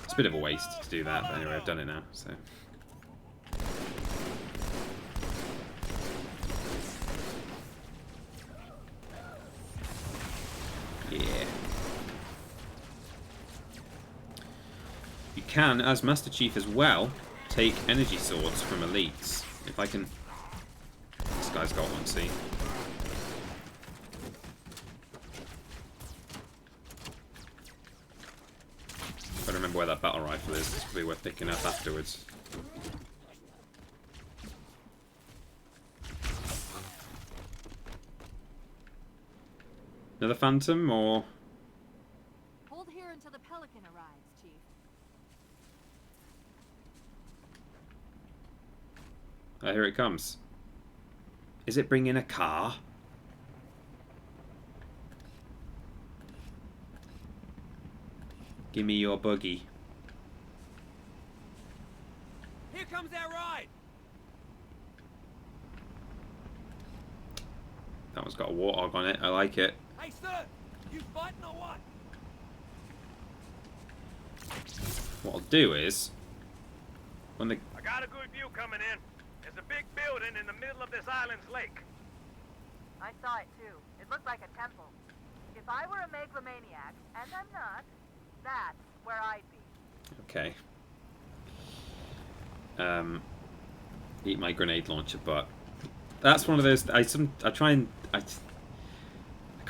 It's a bit of a waste to do that, but anyway, I've done it now, so. Yeah. You can, as Master Chief as well, take energy swords from elites. If I can... This guy's got one, see? If I remember where that battle rifle is, it's probably worth picking up afterwards. Another phantom, or...? Hold here until the Pelican arrives, Chief. Oh, here it comes. Is it bringing a car? Give me your buggy. Here comes that ride. That one's got a warthog on it. I like it. Hey, sir, you fighting or what? What I'll do is, when the I got a good view coming in. There's a big building in the middle of this island's lake. I saw it too. It looked like a temple. If I were a megalomaniac, and I'm not, that's where I'd be. okay, eat my grenade launcher, but that's one of those. I can't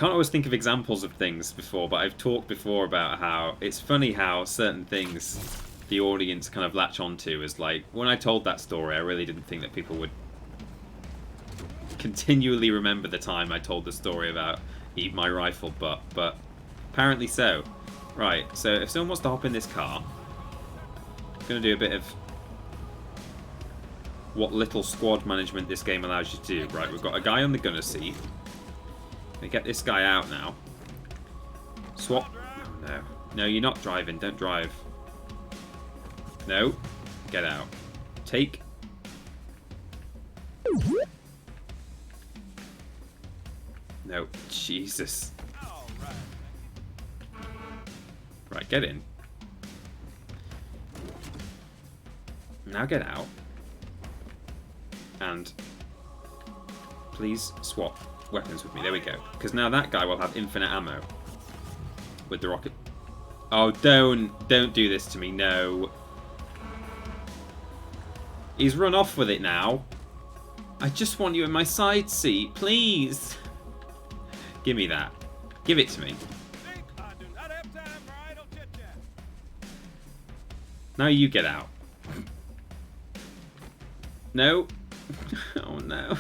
always think of examples of things before, but I've talked before about how it's funny how certain things the audience kind of latch onto. Is like, when I told that story, I really didn't think that people would continually remember the time I told the story about eat my rifle butt, but apparently so. Right, so if someone wants to hop in this car, I'm going to do a bit of what little squad management this game allows you to do. Right, we've got a guy on the gunner seat. Gonna get this guy out now. Swap. Oh, no. No, you're not driving. Don't drive. No. Get out. Take. No. Jesus. Right, get in. Now get out. And please swap weapons with me. There we go. Because now that guy will have infinite ammo with the rocket. Oh, don't do this to me. No. He's run off with it now. I just want you in my side seat, please. Give me that. Give it to me. Now you get out. No. Oh no.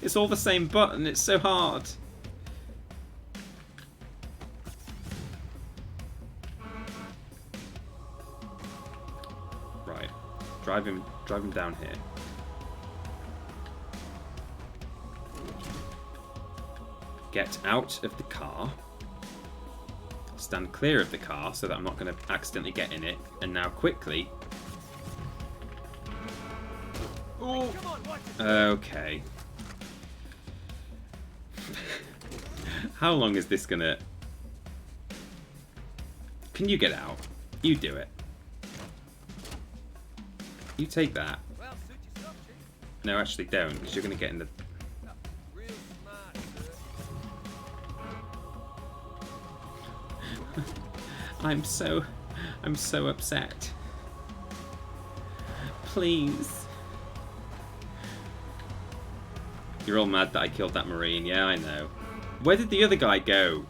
It's all the same button. It's so hard. Right. Drive him down here. Get out of the car. Stand clear of the car so that I'm not going to accidentally get in it. And now quickly. Ooh. Okay. How long is this gonna... Can you get out? You do it. You take that. No, actually don't, because you're going to get in the... I'm so upset. Please. You're all mad that I killed that Marine. Yeah, I know. Where did the other guy go?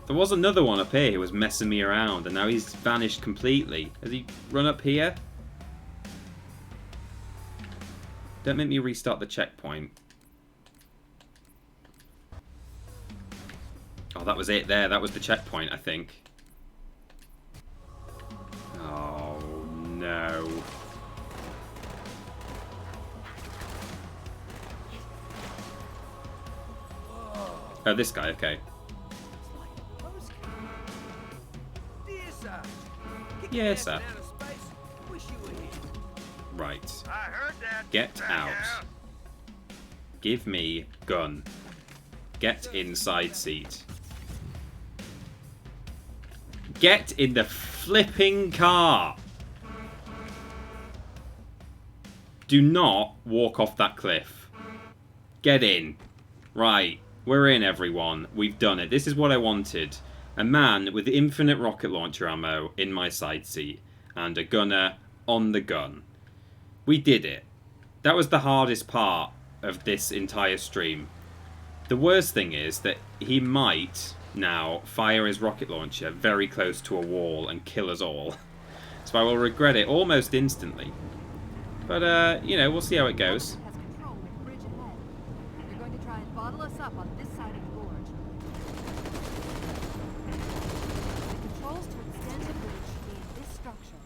There was another one up here who was messing me around, and now he's vanished completely. Has he run up here? Don't make me restart the checkpoint. Oh, that was it there. That was the checkpoint, I think. Oh, no. Oh, this guy, okay. Yes, sir. Right. Get out. Give me gun. Get inside seat. Get in the flipping car. Do not walk off that cliff. Get in. Right. We're in, everyone. We've done it. This is what I wanted. A man with infinite rocket launcher ammo in my side seat. And a gunner on the gun. We did it. That was the hardest part of this entire stream. The worst thing is that he might now fire his rocket launcher very close to a wall and kill us all. So I will regret it almost instantly. But, you know, we'll see how it goes. Has control of the bridge ahead. They're going to try and bottle us up on this side of the gorge. The controls to extend the bridge should be in this structure.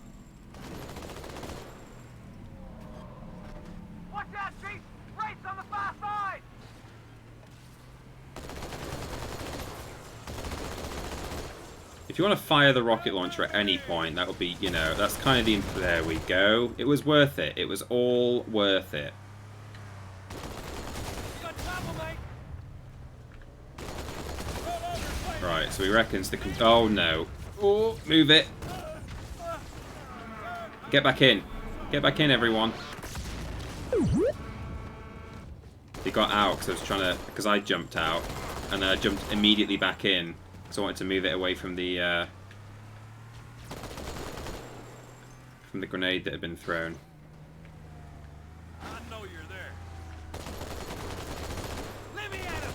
Watch out, Chief! Race on the far side! If you want to fire the rocket launcher at any point, that would be, you know, that's kind of the... There we go. It was worth it. It was all worth it. Right, so he reckons the... Oh, no. Oh, move it. Get back in. Get back in, everyone. He got out because I was trying to... Because I jumped out. And then I jumped immediately back in. So I wanted to move it away from the grenade that had been thrown. I know you're there. Let me at him.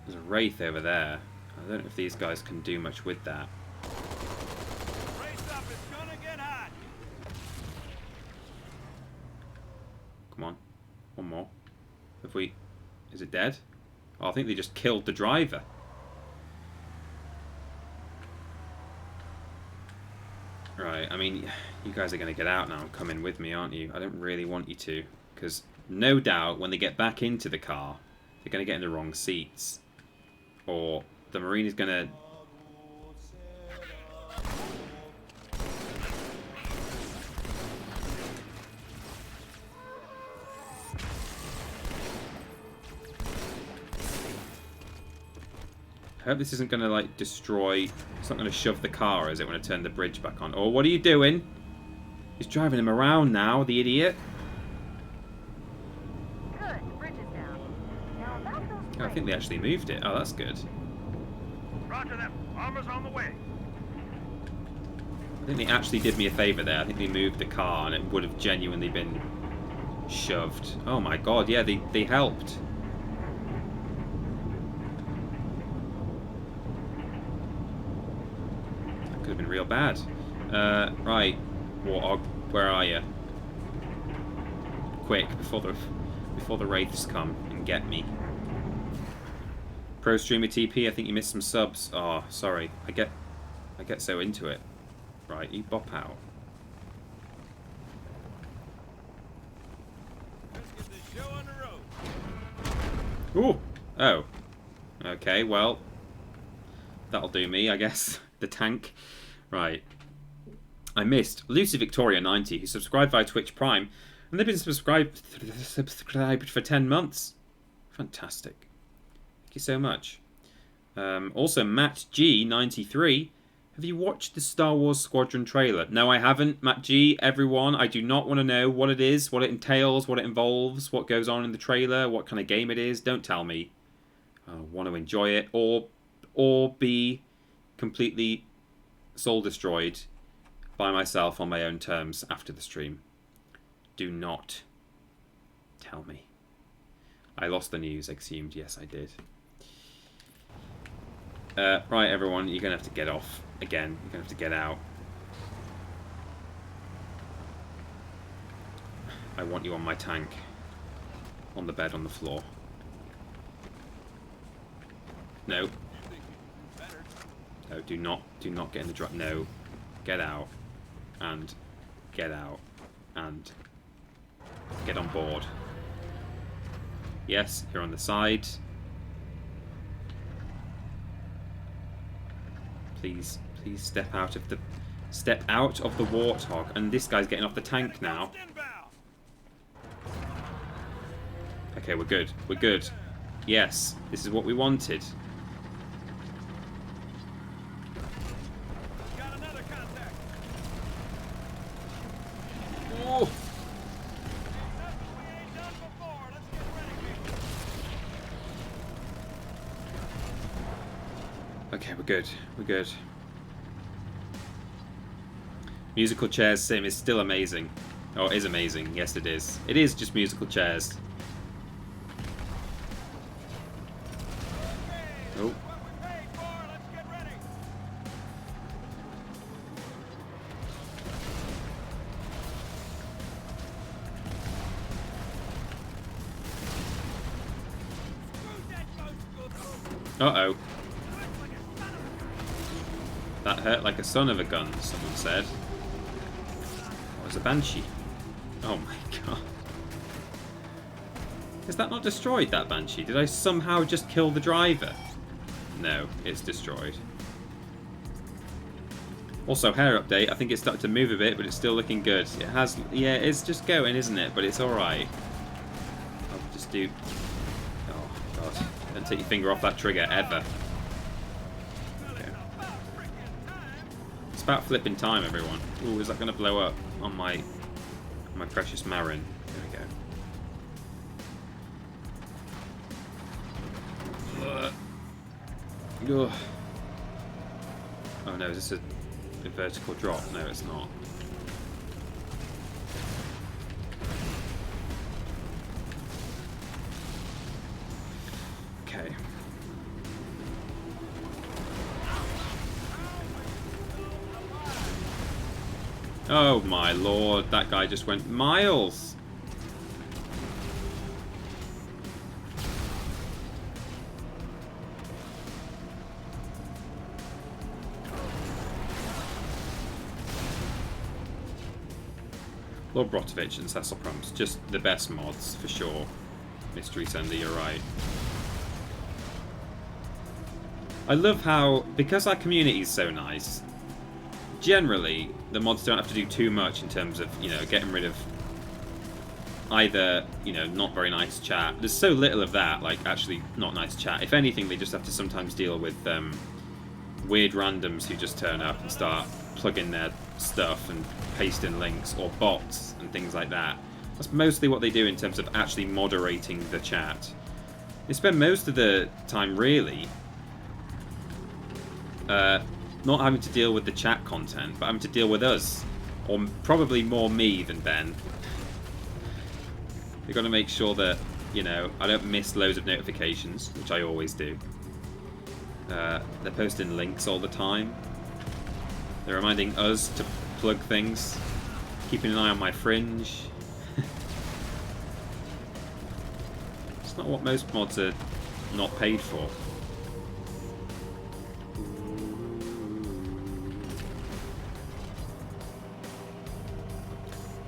There's a Wraith over there. I don't know if these guys can do much with that. Race up, it's gonna get hot. Come on. One more. Have we... Is it dead? Oh, I think they just killed the driver. Right, I mean, you guys are going to get out now and come in with me, aren't you? I don't really want you to. Because no doubt when they get back into the car, they're going to get in the wrong seats. Or the Marine is going to... I hope this isn't going to, like, destroy... It's not going to shove the car, is it, when I turn the bridge back on? Oh, what are you doing? He's driving him around now, the idiot. Good, the bridge is down. Now about those Oh, I think they actually moved it. Oh, that's good. Roger that. Armor's on the way. I think they actually did me a favour there. I think they moved the car and it would have genuinely been shoved. Oh my god, yeah, they helped. Could have been real bad. Right, Warthog, where are you? Quick, before the Wraiths come and get me. Pro Streamer TP, I think you missed some subs. Oh, sorry. I get so into it. Right, you bop out. Let's get this show on the road. Ooh. Oh. Okay, well, that'll do me, I guess. The tank. Right. I missed Lucy Victoria 90, who subscribed via Twitch Prime, and they've been subscribed for 10 months. Fantastic. Thank you so much. Also, Matt G93. Have you watched the Star Wars Squadron trailer? No, I haven't, Matt G. Everyone, I do not want to know what it is, what it entails, what it involves, what goes on in the trailer, what kind of game it is. Don't tell me. I want to enjoy it or be completely soul destroyed by myself on my own terms after the stream. Do not tell me. I lost the news, exhumed. Yes, I did. Right, everyone, you're going to have to get off. Again, you're going to have to get out. I want you on my tank. On the bed, on the floor. No. No, do not get in the drop. No. Get out. And get out. And get on board. Yes, you're on the side. Please step out of the warthog. And this guy's getting off the tank now. Okay, we're good. We're good. Yes, this is what we wanted. Oh. Okay, we're good. We're good. Musical chairs sim is still amazing. Oh, it is amazing. Yes, it is. It is just musical chairs. Oh. Uh-oh. That hurt like a son of a gun, someone said. What was a banshee? Oh my god. Is that not destroyed, that banshee? Did I somehow just kill the driver? No, it's destroyed. Also, hair update. I think it's started to move a bit, but it's still looking good. It has... Yeah, it's just going, isn't it? But it's alright. I'll just do... Oh, God. Don't take your finger off that trigger, ever. Okay. It's about flipping time, everyone. Ooh, is that going to blow up on my precious Marin? There we go. Ugh. Oh no, is this a vertical drop? No, it's not. Okay. Oh my lord, that guy just went miles. Lord Brotovich and Cecil Prumps, just the best mods for sure. Mystery Sender, you're right. I love how, because our community is so nice, generally the mods don't have to do too much in terms of, you know, getting rid of either, you know, not very nice chat. There's so little of that, like actually not nice chat. If anything, they just have to sometimes deal with weird randoms who just turn up and start plugging their stuff and pasting links, or bots and things like that. That's mostly what they do in terms of actually moderating the chat. They spend most of the time really not having to deal with the chat content, but having to deal with us, or probably more me than Ben. They've got to make sure that, you know, I don't miss loads of notifications, which I always do. They're posting links all the time. They're reminding us to plug things, keeping an eye on my fringe. It's not what most mods are not paid for.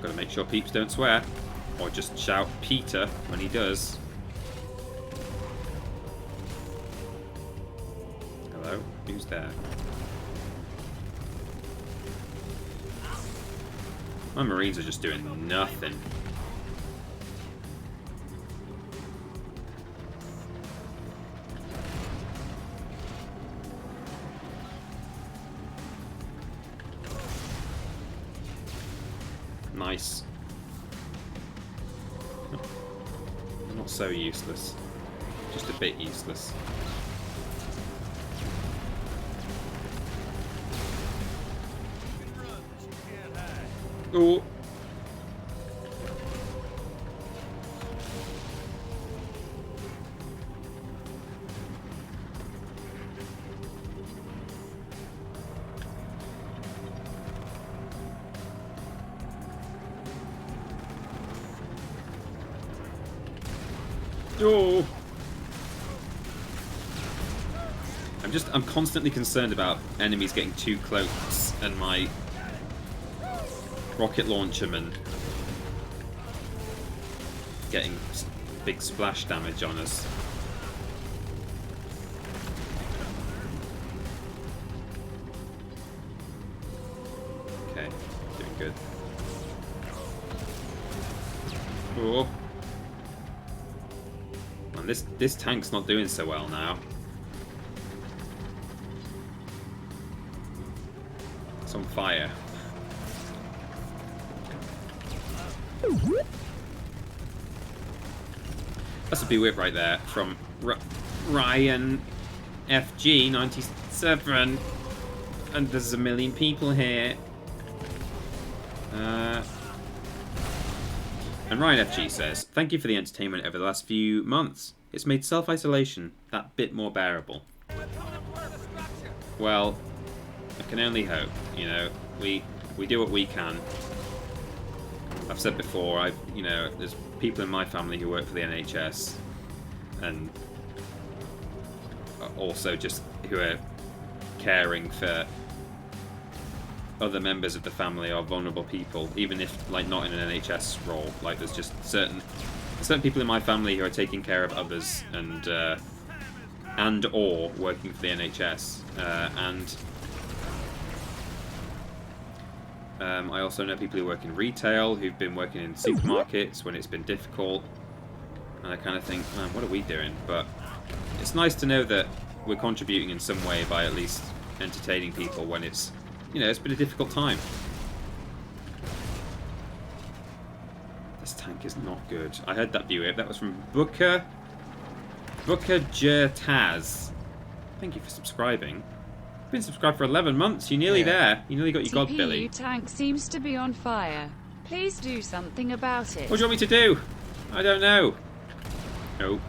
Gotta make sure peeps don't swear, or just shout Peter when he does. Hello? Who's there? My Marines are just doing nothing. Nice. Not so useless. Just a bit useless. Oh. Oh. I'm constantly concerned about enemies getting too close and my rocket launcherman getting big splash damage on us. Okay, doing good. Oh. Man, this tank's not doing so well now. It's on fire. That's a big whip right there from Ryan FG97. And there's a million people here. And Ryan FG says, "Thank you for the entertainment over the last few months. It's made self-isolation that bit more bearable." Well, I can only hope. You know, we do what we can. I've said before, there's people in my family who work for the NHS, and also just who are caring for other members of the family or vulnerable people, even if like not in an NHS role. Like there's just certain people in my family who are taking care of others and or working for the NHS, I also know people who work in retail, who've been working in supermarkets when it's been difficult, and I kind of think, man, what are we doing? But it's nice to know that we're contributing in some way by at least entertaining people when it's, it's been a difficult time. This tank is not good. I heard that view. That was from Booker Jertaz. Thank you for subscribing. Been subscribed for 11 months. You're nearly there. You nearly got your god, Billy. TPU tank seems to be on fire. Please do something about it. What do you want me to do? I don't know. Nope.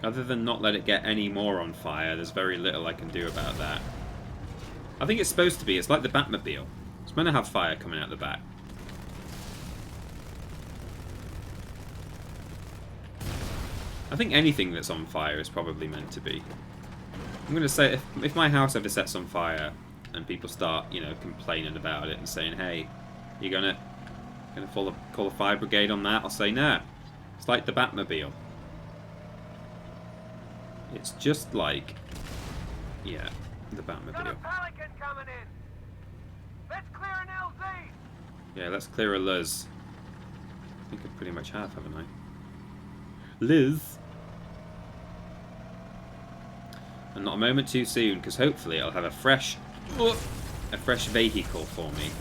Other than not let it get any more on fire, there's very little I can do about that. I think it's supposed to be. It's like the Batmobile. It's meant to have fire coming out the back. I think anything that's on fire is probably meant to be. I'm going to say, if my house ever sets on fire and people start, complaining about it and saying, hey, you gonna call the fire brigade on that? I'll say, no. It's like the Batmobile. It's just like, yeah, the Batmobile. Coming in. Let's clear an LZ. Yeah, let's clear a Luz. I think I pretty much have, haven't I? Liz. And not a moment too soon, because hopefully I'll have a fresh vehicle for me.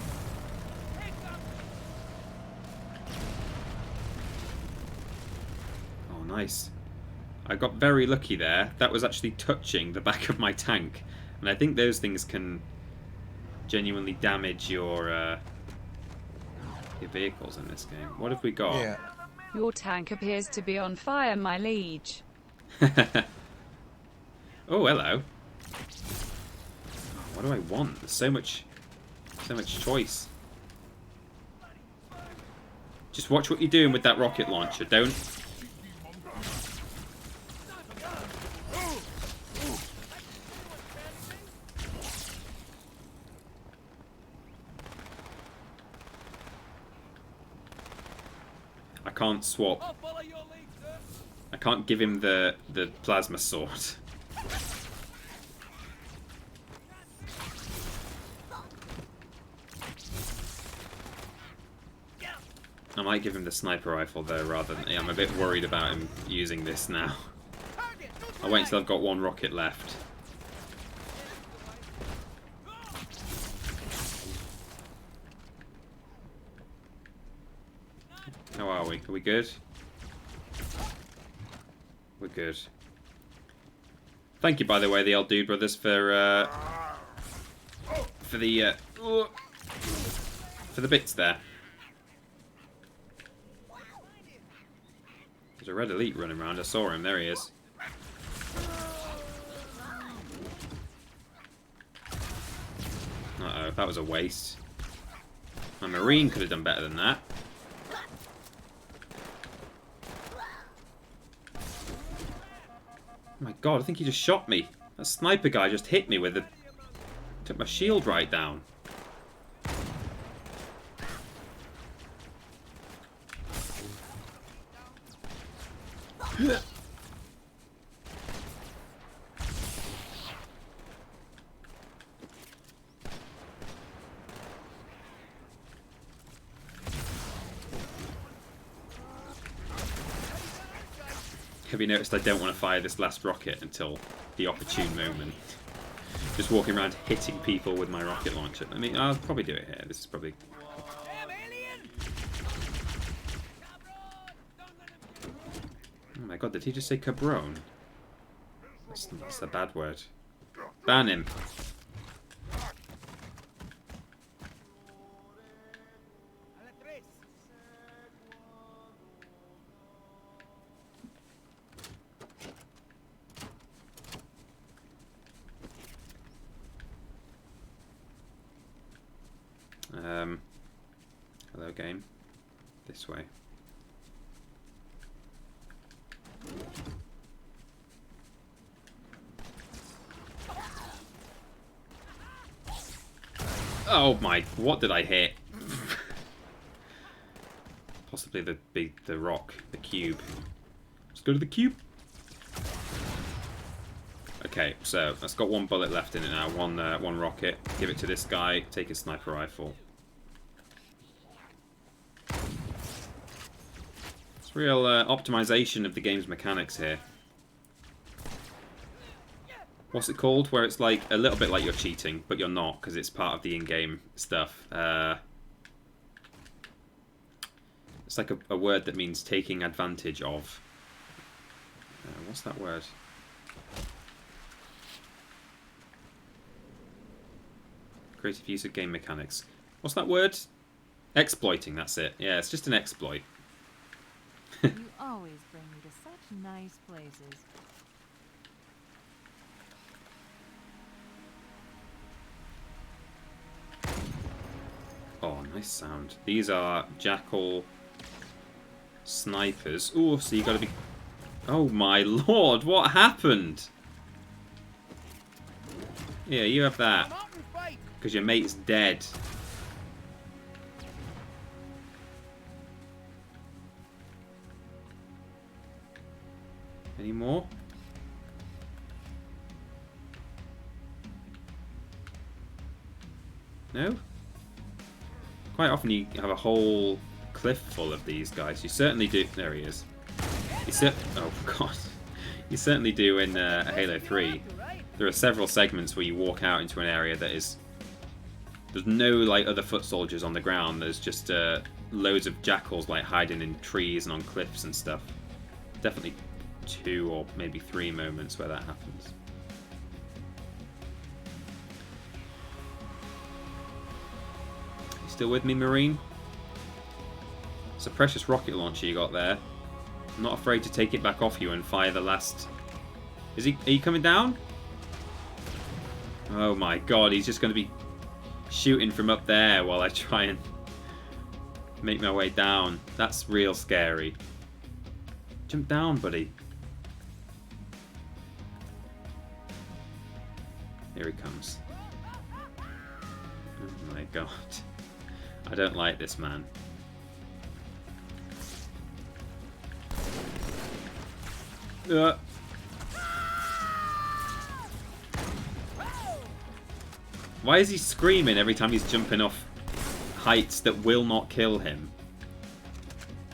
Oh, nice. I got very lucky there. That was actually touching the back of my tank, and I think those things can genuinely damage your vehicles in this game. What have we got? Yeah. Your tank appears to be on fire, my liege. Oh, hello. What do I want? There's so much choice. Just watch what you're doing with that rocket launcher. Don't. I can't swap. I can't give him the plasma sword. I might give him the sniper rifle though, rather than... I'm a bit worried about him using this now. I'll wait until I've got one rocket left. How are we? Are we good? We're good. Thank you, by the way, the old dude brothers, for the bits there. There's a red elite running around. I saw him. There he is. Uh-oh, that was a waste. My Marine could have done better than that. Oh my god, I think he just shot me. That sniper guy just hit me with the... Took my shield right down. Have you noticed I don't want to fire this last rocket until the opportune moment? Just walking around hitting people with my rocket launcher. I mean, I'll probably do it here. This is probably... Oh my god, did he just say cabron? That's a bad word. Ban him. Hello game. This way. Oh my, what did I hit? Possibly the rock, the cube. Let's go to the cube. Okay, so that's got one bullet left in it now, one rocket. Give it to this guy, take his sniper rifle. It's real optimization of the game's mechanics here. What's it called? Where it's like a little bit like you're cheating, but you're not because it's part of the in-game stuff. It's like a word that means taking advantage of. What's that word? Creative use of game mechanics. What's that word? Exploiting, that's it. Yeah, it's just an exploit. You always bring me to such nice places. Oh, nice sound. These are Jackal snipers. Ooh, so you gotta be... Oh my lord, what happened? Yeah, you have that. Because your mate's dead. Any more? No? Quite often you have a whole cliff full of these guys. You certainly do... There he is. Oh, God. You certainly do in Halo 3. There are several segments where you walk out into an area that is... There's no like other foot soldiers on the ground. There's just loads of jackals like hiding in trees and on cliffs and stuff. Definitely 2 or maybe 3 moments where that happens. You still with me, Marine? It's a precious rocket launcher you got there. I'm not afraid to take it back off you and fire the last... Are you coming down? Oh my god, he's just going to be shooting from up there while I try and make my way down. That's real scary. Jump down, buddy. Here he comes. Oh my god. I don't like this man. Why is he screaming every time he's jumping off heights that will not kill him?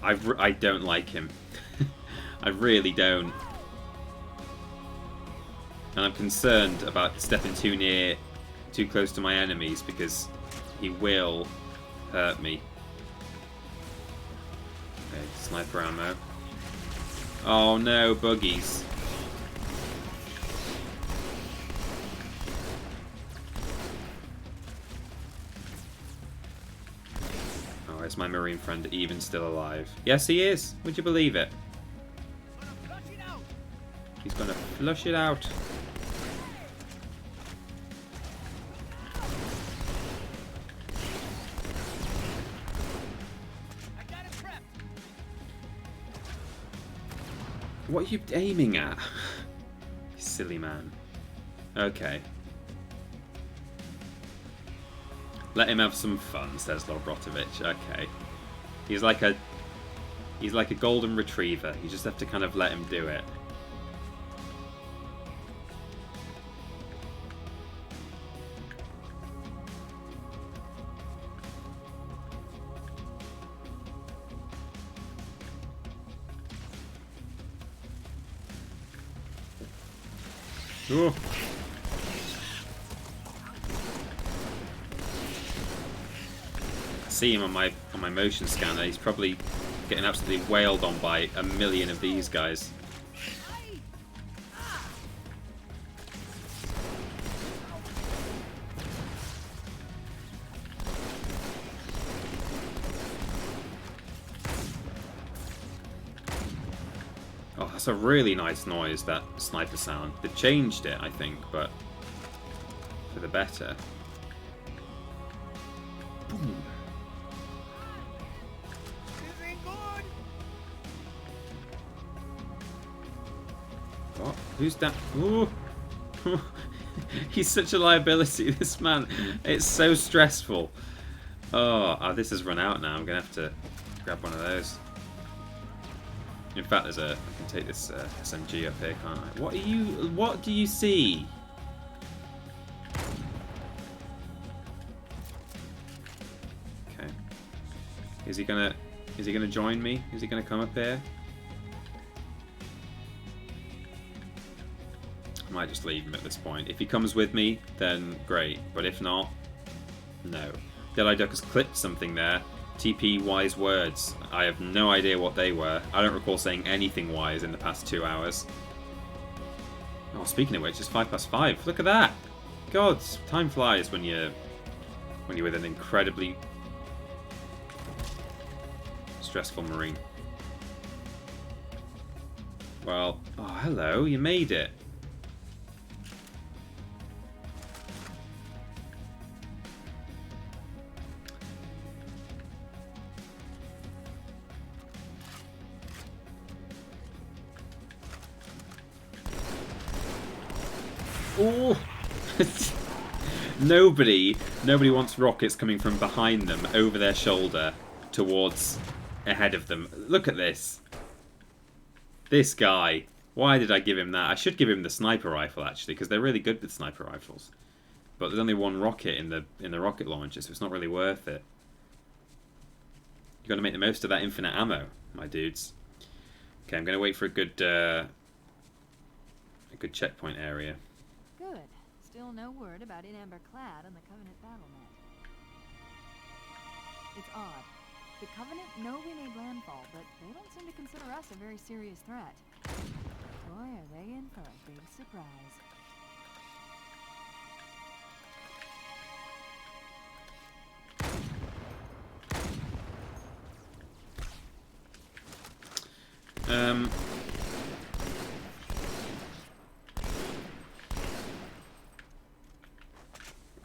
I don't like him. I really don't. And I'm concerned about stepping too close to my enemies because he will hurt me. Okay, sniper ammo. Oh no, buggies. Oh, is my marine friend even still alive? Yes, he is. Would you believe it? He's gonna flush it out. What are you aiming at? You silly man. Okay. Let him have some fun, says Lobrotovich. Okay. He's like a golden retriever. You just have to kind of let him do it. Ooh. I see him on my motion scanner. He's probably getting absolutely wailed on by a million of these guys. Oh, that's a really nice noise, that sniper sound. They changed it, I think, but for the better. Boom. What? Who's that? Ooh. He's such a liability, this man. It's so stressful. Oh, this has run out now. I'm going to have to grab one of those. In fact, I can take this SMG up here, can't I? What do you see? Okay. Is he gonna join me? Is he gonna come up here? I might just leave him at this point. If he comes with me, then great. But if not, no. Deadeye Duck has clipped something there. TP wise words. I have no idea what they were. I don't recall saying anything wise in the past 2 hours. Oh, speaking of which, it's 5:05. Look at that! God, time flies when you're with an incredibly stressful marine. Well, oh hello, you made it. Oh! Nobody wants rockets coming from behind them, over their shoulder, towards ahead of them. Look at this. This guy. Why did I give him that? I should give him the sniper rifle, actually, because they're really good with sniper rifles. But there's only one rocket in the rocket launcher, so it's not really worth it. You've got to make the most of that infinite ammo, my dudes. Okay, I'm going to wait for a good checkpoint area. Good. Still no word about In-Amber Clad on the Covenant battlenet. It's odd. The Covenant know we made landfall, but they don't seem to consider us a very serious threat. Boy, are they in for a big surprise.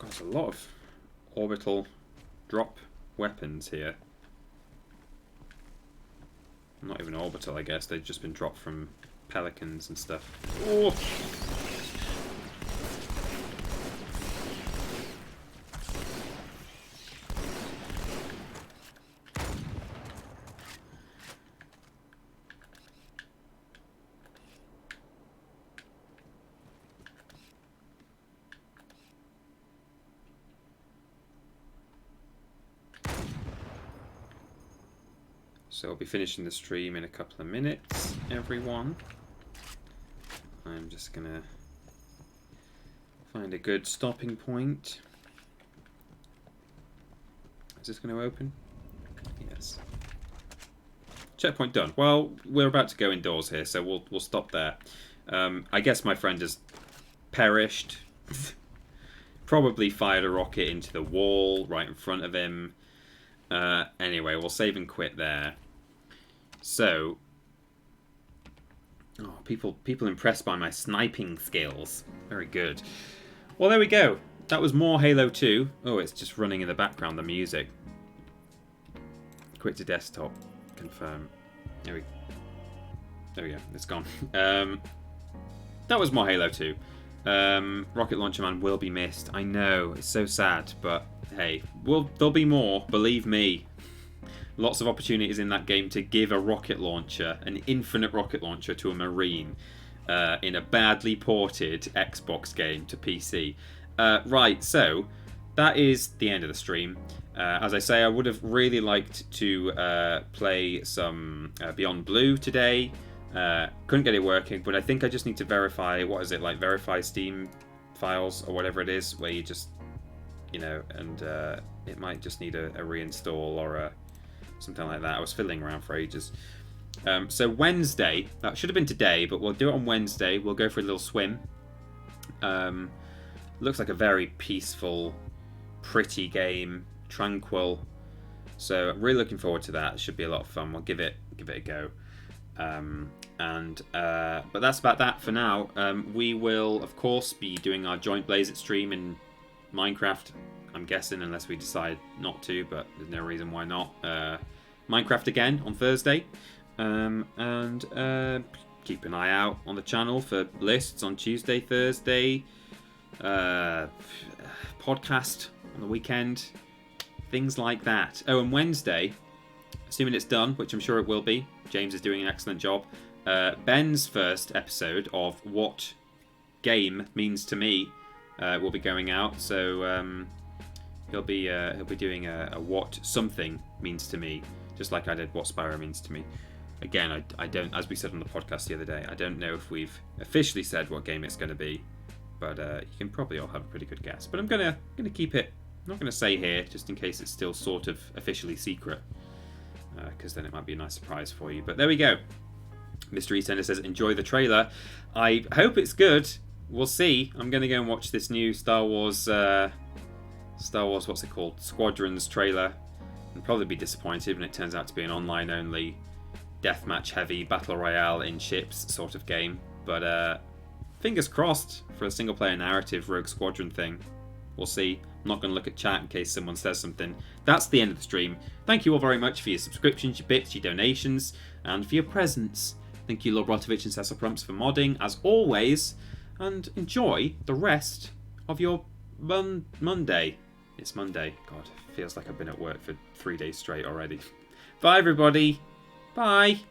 There's a lot of orbital drop weapons here. Not even orbital, I guess. They've just been dropped from pelicans and stuff. Oh! So I'll be finishing the stream in a couple of minutes, everyone. I'm just gonna find a good stopping point. Is this gonna open? Yes. checkpoint done. Well, we're about to go indoors here, so we'll stop there. I guess my friend has perished. Probably fired a rocket into the wall right in front of him. Anyway, we'll save and quit there. So, people impressed by my sniping skills. Very good. Well, there we go. That was more Halo 2. Oh, it's just running in the background, the music. Quit to desktop. Confirm. There we go. It's gone. That was more Halo 2. Rocket Launcher Man will be missed. I know. It's so sad. But, hey. There'll be more. Believe me. Lots of opportunities in that game to give a rocket launcher, an infinite rocket launcher, to a Marine in a badly ported Xbox game to PC. Right, so that is the end of the stream. As I say, I would have really liked to play some Beyond Blue today. Couldn't get it working, but I think I just need to verify, verify Steam files or whatever it is, where you just, and it might just need a reinstall or something like that. I was fiddling around for ages. So Wednesday, that should have been today, but we'll do it on Wednesday. We'll go for a little swim. Looks like a very peaceful, pretty game, tranquil. So I'm really looking forward to that. It should be a lot of fun. We'll give it a go. But that's about that for now. We will, of course, be doing our joint Blaze It stream in Minecraft. I'm guessing, unless we decide not to, but there's no reason why not. Minecraft again on Thursday. Keep an eye out on the channel for lists on Tuesday, Thursday. Podcast on the weekend. Things like that. Oh, and Wednesday, assuming it's done, which I'm sure it will be. James is doing an excellent job. Ben's first episode of What Game Means to Me will be going out. So he'll be doing a What Something Means to Me, just like I did What Spyro Means to Me. Again, I don't, as we said on the podcast the other day, I don't know if we've officially said what game it's going to be, but you can probably all have a pretty good guess. But I'm gonna keep it. I'm not going to say here, just in case it's still sort of officially secret, because then it might be a nice surprise for you. But there we go. Mr. Eastender says, enjoy the trailer. I hope it's good. We'll see. I'm going to go and watch this new Star Wars, what's it called? Squadrons trailer. And probably be disappointed when it turns out to be an online-only, deathmatch-heavy, battle royale in ships sort of game. But fingers crossed for a single-player narrative Rogue Squadron thing. We'll see. I'm not going to look at chat in case someone says something. That's the end of the stream. Thank you all very much for your subscriptions, your bits, your donations, and for your presents. Thank you, Lord Rotovich and Cecil Prumps, for modding, as always. And enjoy the rest of your Monday. It's Monday. God, feels like I've been at work for 3 days straight already. Bye, everybody. Bye.